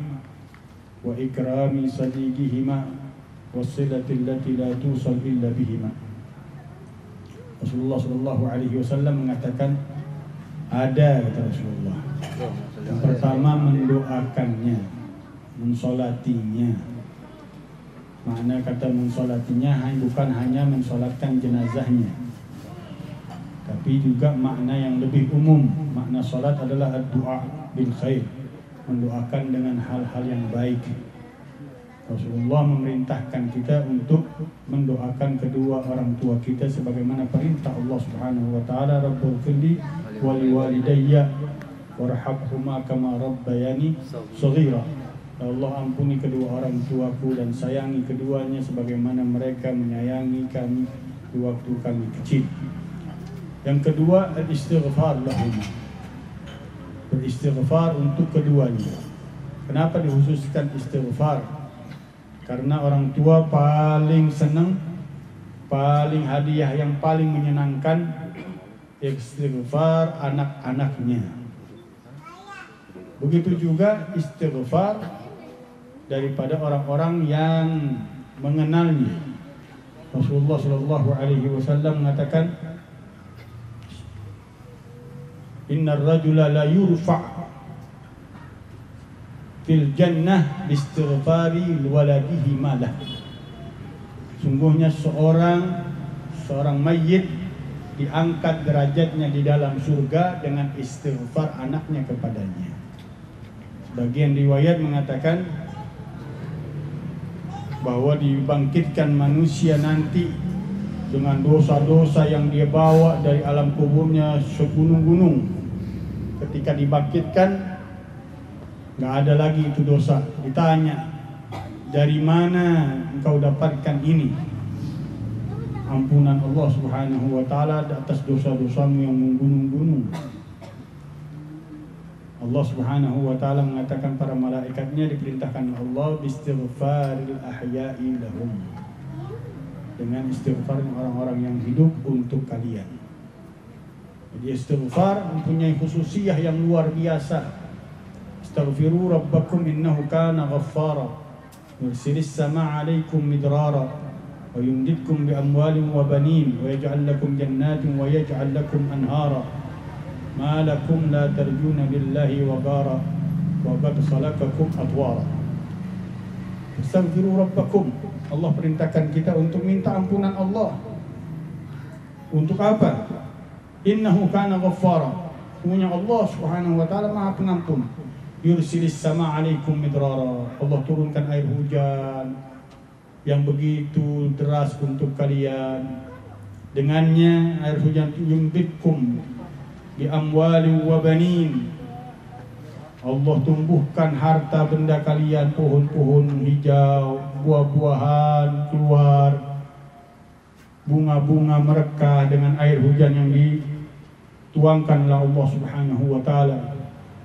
wa ikrami sadiqihima wassilati allati la tusal illa bihima. Rasulullah sallallahu alaihi wasallam mengatakan, ada, kata Rasulullah, yang pertama mendoakannya, mensolatinya. Makna kata mensolatinya bukan hanya mensolatkan jenazahnya, tapi juga makna yang lebih umum. Makna solat adalah doa bil khair, mendoakan dengan hal-hal yang baik. Rasulullah memerintahkan kita untuk mendoakan kedua orang tua kita sebagaimana perintah Allah Subhanahu wa taala, Rabbighfirli wa liwalidayya warhamhuma kama rabbayani shaghira. Allah, ampuni kedua orang tuaku dan sayangi keduanya sebagaimana mereka menyayangi kami di waktu kami kecil. Yang kedua, istighfar lahum, beristighfar untuk keduanya. Kenapa dikhususkan istighfar? Karena orang tua paling senang, paling hadiah yang paling menyenangkan istighfar anak-anaknya. Begitu juga istighfar daripada orang-orang yang mengenalnya. Rasulullah sallallahu alaihi wasallam mengatakan, innar rajula la yurfa' fil jannah biistighfari waladihi malah. Sungguhnya seorang mayit diangkat derajatnya di dalam surga dengan istighfar anaknya kepadanya. Sebagian riwayat mengatakan bahwa dibangkitkan manusia nanti dengan dosa-dosa yang dia bawa dari alam kuburnya segunung-gunung. Ketika dibangkitkan, nggak ada lagi itu dosa. Ditanya, dari mana engkau dapatkan ini? Ampunan Allah Subhanahu wa taala atas dosa-dosamu yang menggunung-gunung. Allah Subhanahu wa taala mengatakan para malaikatnya diperintahkan Allah biistighfaril ahya'i lahum, dengan istighfar orang-orang yang hidup untuk kalian. Jadi istighfar mempunyai khususiyah yang luar biasa. Astaghfiru rabbakum innahu kana ghaffara yursilis samaa'a 'alaikum midrara wa yumdidkum bi amwalin wa banin wa yaj'al lakum jannatin wa yaj'al lakum anhara ma lakum la tarjuna lillahi waqara wa qad salakakum atwara. Astaghfiru rabbakum. Allah perintahkan kita untuk minta ampunan Allah. Untuk apa? Innahu kana ghaffara. Punya Allah Subhanahu wa taala Maha Pengampun. Yursilis samaa'a 'alaikum midrara. Allah turunkan air hujan yang begitu deras untuk kalian. Dengannya air hujan yumdidkum bi amwalin wa banin. Allah tumbuhkan harta benda kalian, pohon-pohon hijau, buah-buahan keluar, bunga-bunga merekah dengan air hujan yang dituangkan oleh Allah Subhanahu wa taala.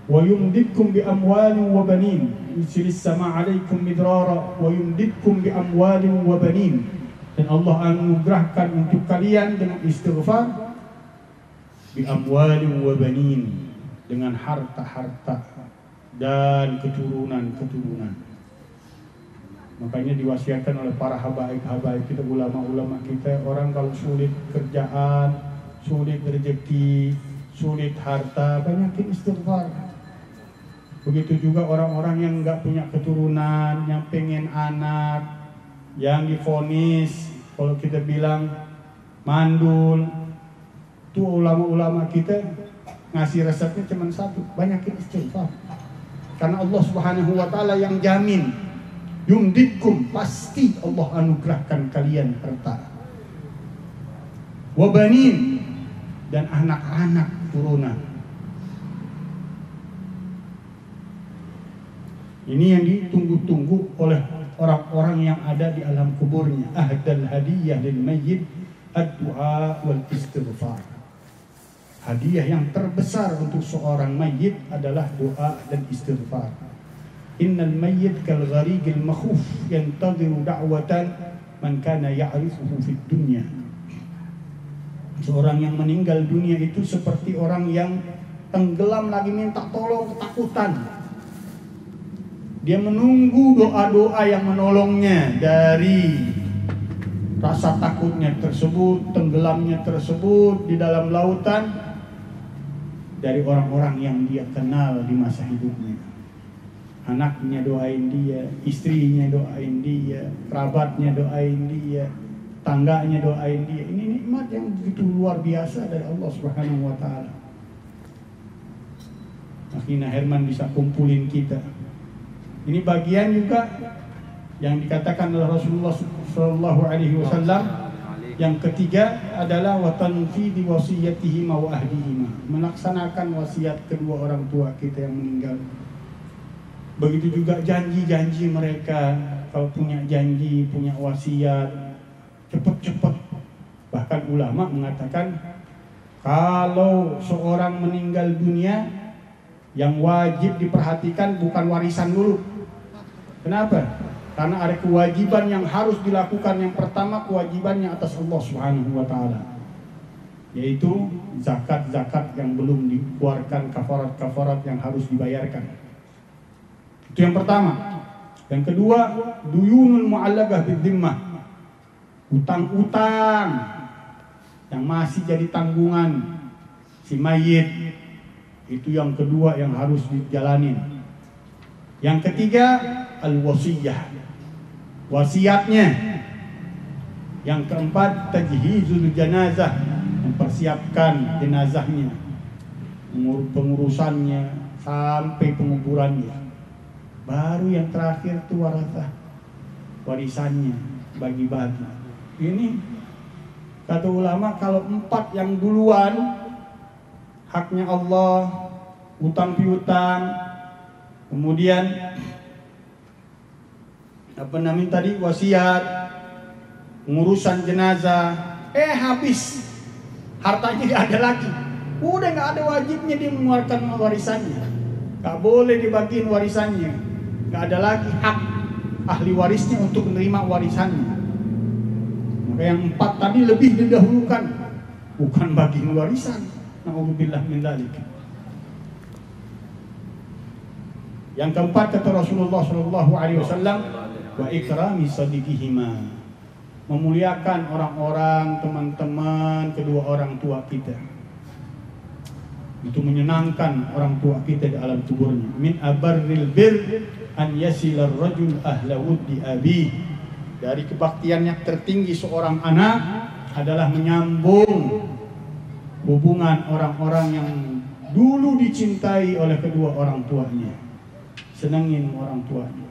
Wa yumdidkum bi amwalin wa banin. Yursilis samaa'a 'alaikum midrara wa yumdidkum bi amwalin wa banin. Dan Allah anugerahkan untuk kalian dengan istighfar bi amwalin wa banin, dengan harta-harta dan keturunan-keturunan. Makanya diwasiatkan oleh para habaib kita, ulama-ulama kita, orang kalau sulit kerjaan, sulit rezeki, sulit harta, banyakin istighfar. Begitu juga orang-orang yang nggak punya keturunan, yang pengen anak, yang divonis, kalau kita bilang mandul, itu ulama-ulama kita ngasih resepnya cuma satu, banyakin istighfar. Karena Allah Subhanahu wa Ta'ala yang jamin, yumditkum, pasti Allah anugerahkan kalian harta, wabanin, dan anak-anak turunan. Ini yang ditunggu-tunggu oleh orang-orang yang ada di alam kuburnya. Ahdal hadiyah lil mayyit ad-du'a wal istighfar. Hadiah yang terbesar untuk seorang mayyit adalah doa dan istighfar. Innal mayyit kal gharigil makhuf yantadhiru da'watan man kana ya'rifuhu fid dunya. Seorang yang meninggal dunia itu seperti orang yang tenggelam lagi minta tolong, ketakutan. Dia menunggu doa-doa yang menolongnya dari rasa takutnya tersebut, tenggelamnya tersebut di dalam lautan, dari orang-orang yang dia kenal di masa hidupnya. Anaknya doain dia, istrinya doain dia, kerabatnya doain dia, tangganya doain dia. Ini nikmat yang begitu luar biasa dari Allah Subhanahu wa Ta'ala. Akhirnya Herman bisa kumpulin kita. Ini bagian juga yang dikatakan oleh Rasulullah Shallallahu Alaihi Wasallam. Yang ketiga adalah watanfidi wasiyatihi wa ahdihima, melaksanakan wasiat kedua orang tua kita yang meninggal. Begitu juga janji-janji mereka, kalau punya janji, punya wasiat, cepat-cepat. Bahkan ulama mengatakan kalau seorang meninggal dunia, yang wajib diperhatikan bukan warisan dulu. Kenapa? Karena ada kewajiban yang harus dilakukan. Yang pertama, kewajibannya atas Allah Subhanahu wa Ta'ala, yaitu zakat-zakat yang belum dikeluarkan, kafarat-kafarat yang harus dibayarkan. Itu yang pertama. Yang kedua, duyunul mu'allaqah bidzimmah, utang-utang yang masih jadi tanggungan si mayit. Itu yang kedua yang harus dijalanin. Yang ketiga, al-wasiyah, wasiatnya. Yang keempat, tajhizul janazah, mempersiapkan jenazahnya, pengurusannya sampai penguburannya. Baru yang terakhir itu warathah, warisannya, bagi-bagi. Ini kata ulama, kalau 4 yang duluan, haknya Allah, utang piutang, kemudian apa namanya tadi, wasiat, pengurusan jenazah, habis, hartanya gak ada lagi, udah gak ada wajibnya dia mengeluarkan warisannya, gak boleh dibagiin warisannya, gak ada lagi hak ahli warisnya untuk menerima warisannya. Maka yang 4 tadi lebih didahulukan, bukan bagiin warisan. Na'udzubillah min dzalik. Yang keempat kata Rasulullah Shallallahu Alaihi Wasallam, wa ikrami sadiqihima, memuliakan orang-orang, teman-teman kedua orang tua kita. Itu menyenangkan orang tua kita di alam kuburnya. Min abarril bir an yasilar rajul ahla wuddi abi. Dari kebaktiannya tertinggi seorang anak adalah menyambung hubungan orang-orang yang dulu dicintai oleh kedua orang tuanya. Senangin orang tuanya.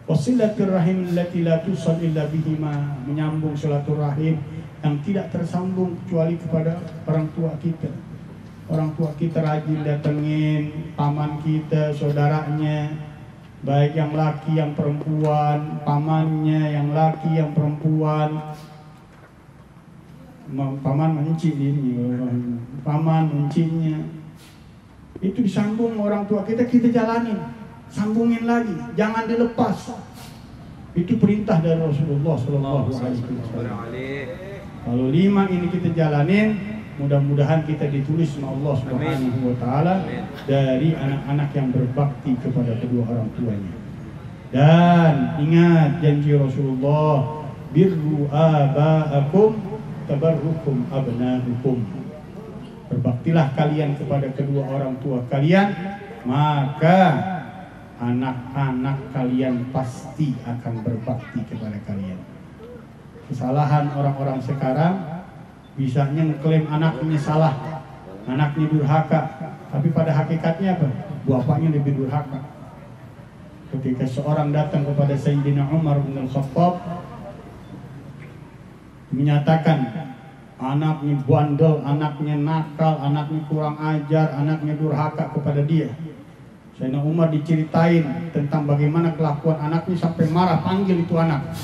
Wasilaturrahim allati la tusal illa bihima, menyambung silaturahim yang tidak tersambung kecuali kepada orang tua kita. Orang tua kita rajin datengin paman kita, saudaranya, baik yang laki yang perempuan, pamannya yang laki yang perempuan. Paman mencin ini, paman mencinya, itu disambung orang tua kita, kita jalanin, sambungin lagi, jangan dilepas. Itu perintah dari Rasulullah Sallallahu Alaihi Wasallam. Kalau 5 ini kita jalanin, mudah-mudahan kita ditulis sama Allah Subhanahu Wa Taala dari anak-anak yang berbakti kepada kedua orang tuanya. Dan ingat janji Rasulullah, birru aba'akum tabarrukum abna'ukum. Berbaktilah kalian kepada kedua orang tua kalian, maka anak-anak kalian pasti akan berbakti kepada kalian. Kesalahan orang-orang sekarang, bisanya ngeklaim anaknya salah, anaknya durhaka, tapi pada hakikatnya apa? Bapaknya lebih durhaka. Ketika seorang datang kepada Sayyidina Umar bin Al-Khattab menyatakan anaknya bandel, anaknya nakal, anaknya kurang ajar, anaknya durhaka kepada dia. Sayyidina Umar diceritain tentang bagaimana kelakuan anaknya sampai marah, panggil itu anak.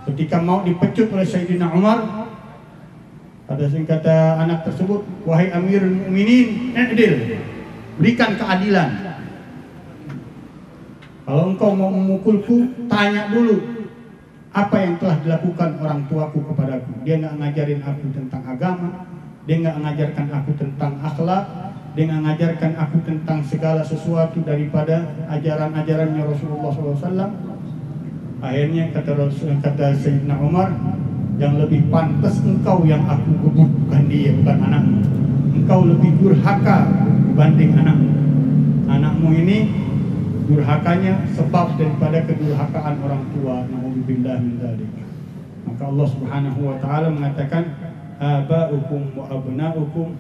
Ketika mau dipecut oleh Sayyidina Umar, kata anak tersebut, wahai Amirul Mukminin, adil, berikan keadilan. Kalau engkau mau memukulku, tanya dulu apa yang telah dilakukan orang tuaku kepadaku. Dia nggak ngajarin aku tentang agama, dia nggak ngajarkan aku tentang akhlak, dia nggak ngajarkan aku tentang segala sesuatu daripada ajaran-ajarannya Rasulullah SAW. Akhirnya kata Sayyidina Umar, yang lebih pantas engkau yang aku gebuk, bukan dia, bukan anakmu. Engkau lebih durhaka dibanding anakmu. Anakmu ini durhakanya sebab daripada kedurhakaan orang tua. Na'udzubillah min dzalik. Maka Allah Subhanahu wa taala mengatakan, aba'ukum wa abna'ukum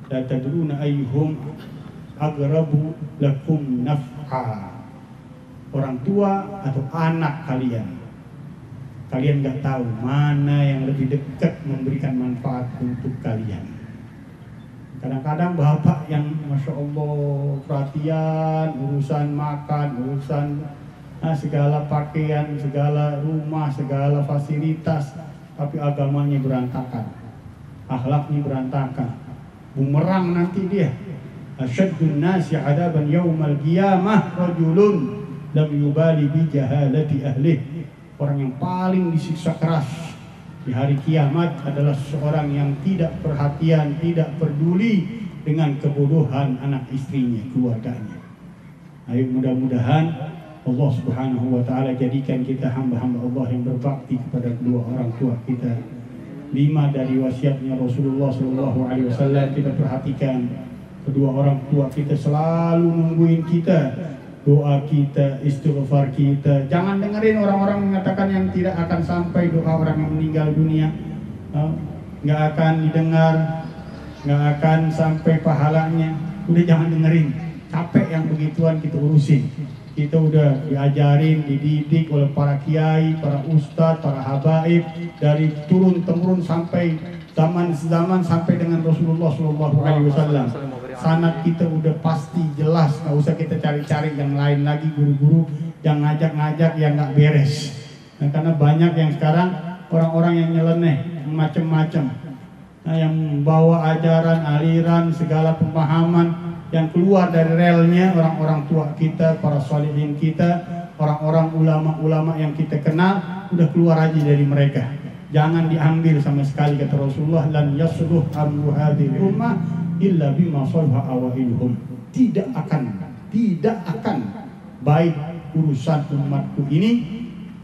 la tadruna ayyuhum aqrabu lakum naf'a. Orang tua atau anak kalian, kalian nggak tahu mana yang lebih dekat memberikan manfaat untuk kalian. Kadang-kadang bapak yang Masya Allah perhatian, urusan makan, urusan segala pakaian, segala rumah, segala fasilitas, tapi agamanya berantakan, akhlaknya berantakan. Bumerang nanti dia. Asyaddun nasi adaban yaumal qiyamah rajulun lam yubali bi jahalati ahlih. Orang yang paling disiksa keras di hari kiamat adalah seorang yang tidak perhatian, tidak peduli dengan kebodohan anak istrinya, keluarganya. Ayo mudah-mudahan Allah Subhanahu wa taala jadikan kita hamba-hamba Allah yang berbakti kepada kedua orang tua kita. 5 dari wasiatnya Rasulullah SAW kita perhatikan. Kedua orang tua kita selalu nungguin kita, doa kita, istighfar kita. Jangan dengerin orang-orang mengatakan yang tidak akan sampai doa orang yang meninggal dunia, nggak akan didengar, nggak akan sampai pahalanya. Udah jangan dengerin, capek yang begituan kita urusin. Kita udah diajarin, dididik oleh para kiai, para ustadz, para habaib, dari turun-temurun sampai zaman sampai dengan Rasulullah SAW. Sanad kita udah pasti jelas, nggak usah kita cari-cari yang lain lagi, guru-guru yang ngajak-ngajak yang nggak beres. Nah, karena banyak yang sekarang orang-orang yang nyeleneh, yang macem-macem, yang membawa ajaran, aliran, segala pemahaman yang keluar dari relnya orang-orang tua kita, para sholihin kita, orang-orang ulama-ulama yang kita kenal, udah keluar aja dari mereka. Jangan diambil sama sekali, kata Rasulullah, lan yasluh amru hadhihi ummah illa bima salaha awailuhum. Tidak akan baik urusan umatku ini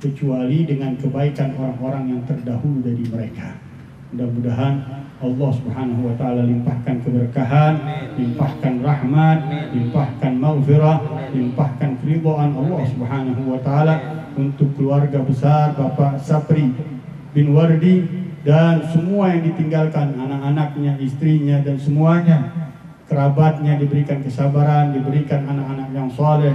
kecuali dengan kebaikan orang-orang yang terdahulu dari mereka. Mudah-mudahan Allah Subhanahu wa taala limpahkan keberkahan, limpahkan rahmat, limpahkan maghfirah, limpahkan keridhaan Allah Subhanahu wa taala untuk keluarga besar Bapak Sapri bin Wardi dan semua yang ditinggalkan, anak-anaknya, istrinya dan semuanya, kerabatnya, diberikan kesabaran, diberikan anak-anak yang saleh,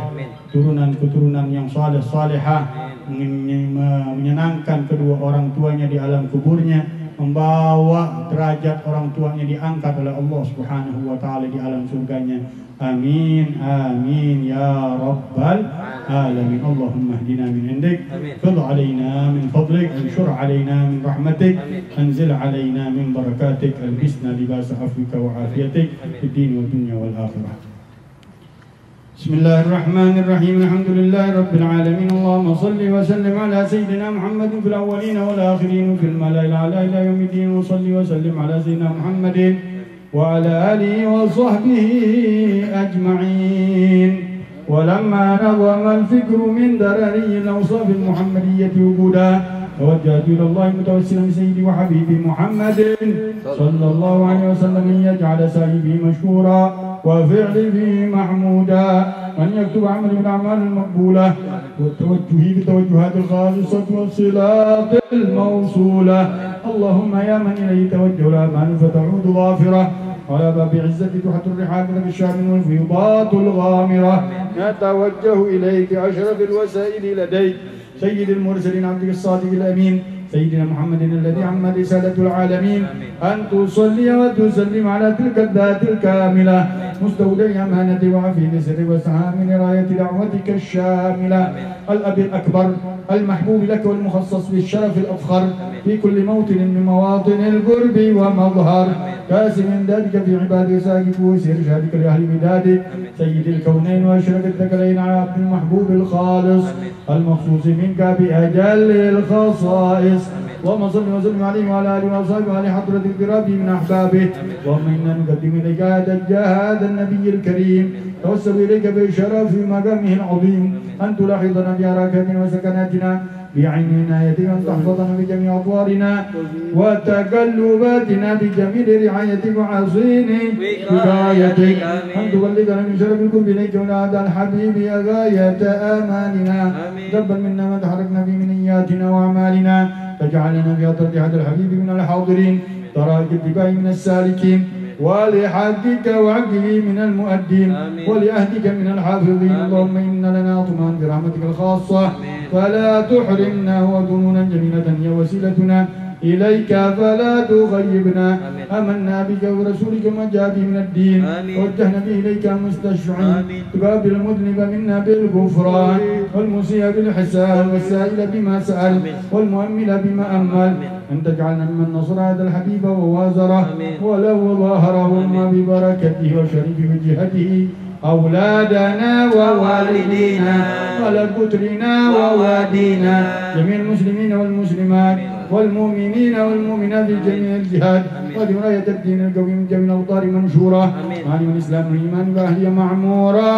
turunan-keturunan yang saleh-salehah, menyenangkan kedua orang tuanya di alam kuburnya, membawa derajat orang tuanya diangkat oleh Allah Subhanahu wa taala di alam surganya. Amin amin ya rabbal alamin. Allahumma hdina min indik, fid alaina min fadlik, anshur alaina min rahmatik, anzil alaina min barakatik, albisna libas afwika wa afiyatik fid din wa dunya wal akhirah. Bismillahirrahmanirrahim. Alhamdulillahi rabbil alamin. Allahumma salli wa sallim ala sayyidina Muhammadin fil awwalin wal akhirin fil mala'il a'la ila yaumiddin. Wa salli wa sallim ala sayyidina Muhammadin wa ala alihi wa sahbihi ajma'in. ولما نظم الفكر من درري الأوصاف المحمدية وجودا توجهت إلى الله متوسلا بسيدي وحبيبي محمد صلى الله عليه وسلم أن يجعل سعيي مشكورا وفعلي محمودا أن يكتب عملي بالأعمال المقبولة وتوجهي بالتوجهات الخالصة والصلات الموصولة. اللهم يا من إليه توجه الأعمال فتعود ظافرة على باب عزة تحت الرحاب لك الشام والفيضات الغامرة. نتوجه إليك أشرف الوسائل لديك سيد المرسلين عبدك الصادق الأمين سيدنا محمد الذي عم رسالة العالمين أن تصلي وتسلم على تلك الذات الكاملة مستودع أمانة وعفيف سر وسعى من راية دعوتك الشاملة. الأب الأكبر المحبوب لك والمخصص بالشرف الأفخر في كل موطن من مواطن القرب ومظهر كاسم امدادك في عبادك ساقف وإرشادك لأهل بدادك سيد الكونين وأشرف الثقلين على عبد المحبوب الخالص المخصوص منك بأجل الخصائص. اللهم صل وسلم عليه وعلى آله وأصحابه وعلى حضرة القراب من أحبابه. اللهم إنا نقدم إليك هذا النبي الكريم توسل إليك بشرف مقامه العظيم أن تلاحظنا بحركاتنا وسكناتنا بعين عنايتك أن تحفظنا بجميع أطوارنا وتقلباتنا بجميل رعايتك وعصين هدايتك أن تبلغنا من شرف القرب إليك ونادى الحبيب غاية آمالنا. تقبل منا ما تحركنا به من نياتنا وأعمالنا تجعلنا في أطرد هذا الحبيب من الحاضرين تراك اتباع من السالكين ولحقك وعقه من المؤدين ولأهدك من الحافظين. اللهم إن لنا طمعا برحمتك الخاصة فلا تحرمنا وظنونا جميلة هي وسيلتنا إليك فلا تغيبنا. آمنا بك ورسولك ما جاء به من الدين ووجهنا به إليك مستشفعين تقابل المذنب منا بالغفران والمسيء بالحسان والسائل بما سأل والمؤمل بما أمل أن تجعلنا ممن نصر هذا الحبيب ووازره ولو ظاهرهم ببركته وشريف وجهته أولادنا ووالدينا ولكترنا ووادينا جميع المسلمين والمسلمات والمؤمنين والمؤمنات في جميع الجهاد ولولاية الدين القوي من جميع الأوطار منشورة معلم الإسلام والإيمان وأهلية معمورة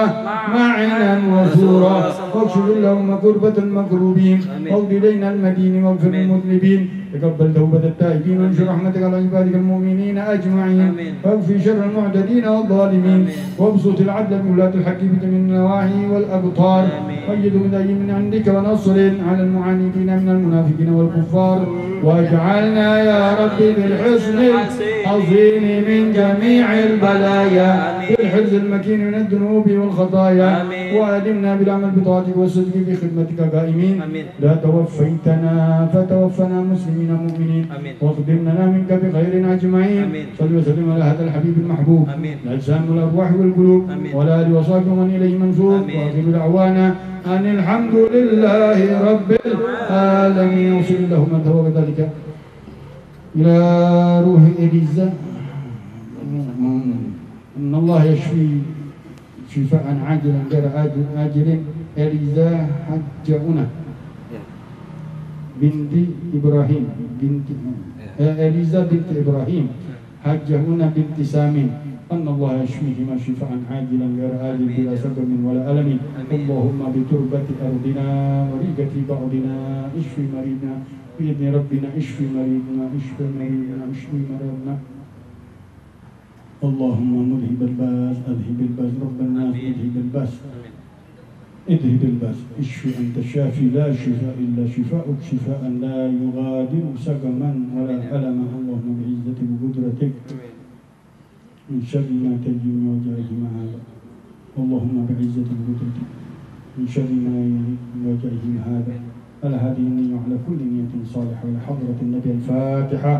معنا وسورة واكشف اللهم كربة المكروبين واغفر إلينا المدين واغفر للمذنبين تقبل توبة التائبين وانشر رحمتك على عبادك المؤمنين أجمعين واغفر شر المعتدين والظالمين وابسط العدل بولاة الحق في جميع النواحي والأبطار وأيد بداية من عندك ونصر على المعاندين من المنافقين والكفار واجعلنا يا رب بالحسن العظيم من جميع البلايا بالحرز المكين من الذنوب والخطايا وأدمنا بالعمل بطاعتك والصدق في خدمتك قائمين. لا توفيتنا فتوفنا مسلمين مؤمنين واخدمنا منك بخير أجمعين. صل وسلم على هذا الحبيب المحبوب الأجسام والأرواح والقلوب ولا آله وصحبه من إليه منسوب وآخر دعوانا أن الحمد لله رب العالمين. وصل اللهم ثواب ذلك إلى روح إليزا إن الله يشفي شفاء عاجلا غير آجل إليزا حجؤنا بنت إبراهيم إليزا بنت إبراهيم حجؤنا بنت سامين أن الله يشفيهما شفاء عاجلا غير آجل بلا سبب ولا ألم. اللهم بتربة أرضنا وريقة بعضنا اشفي مريضنا بإذن ربنا اشفي مريضنا اشفي مريضنا اشفي مريضنا. اللهم مذهب الباس اذهب الباس رب الناس اذهب الباس اذهب الباس اشفي أنت الشافي لا شفاء إلا شفاءك شفاء لا يغادر سقما ولا ألما. اللهم بعزتك وقدرتك من شر ما تجي من وجهه هذا. اللهم بعزتك وقدرتك من شر ما يجي من وجهه هذا. على هذه النية وعلى كل نية صالحة وعلى حضرة النبي الفاتحة.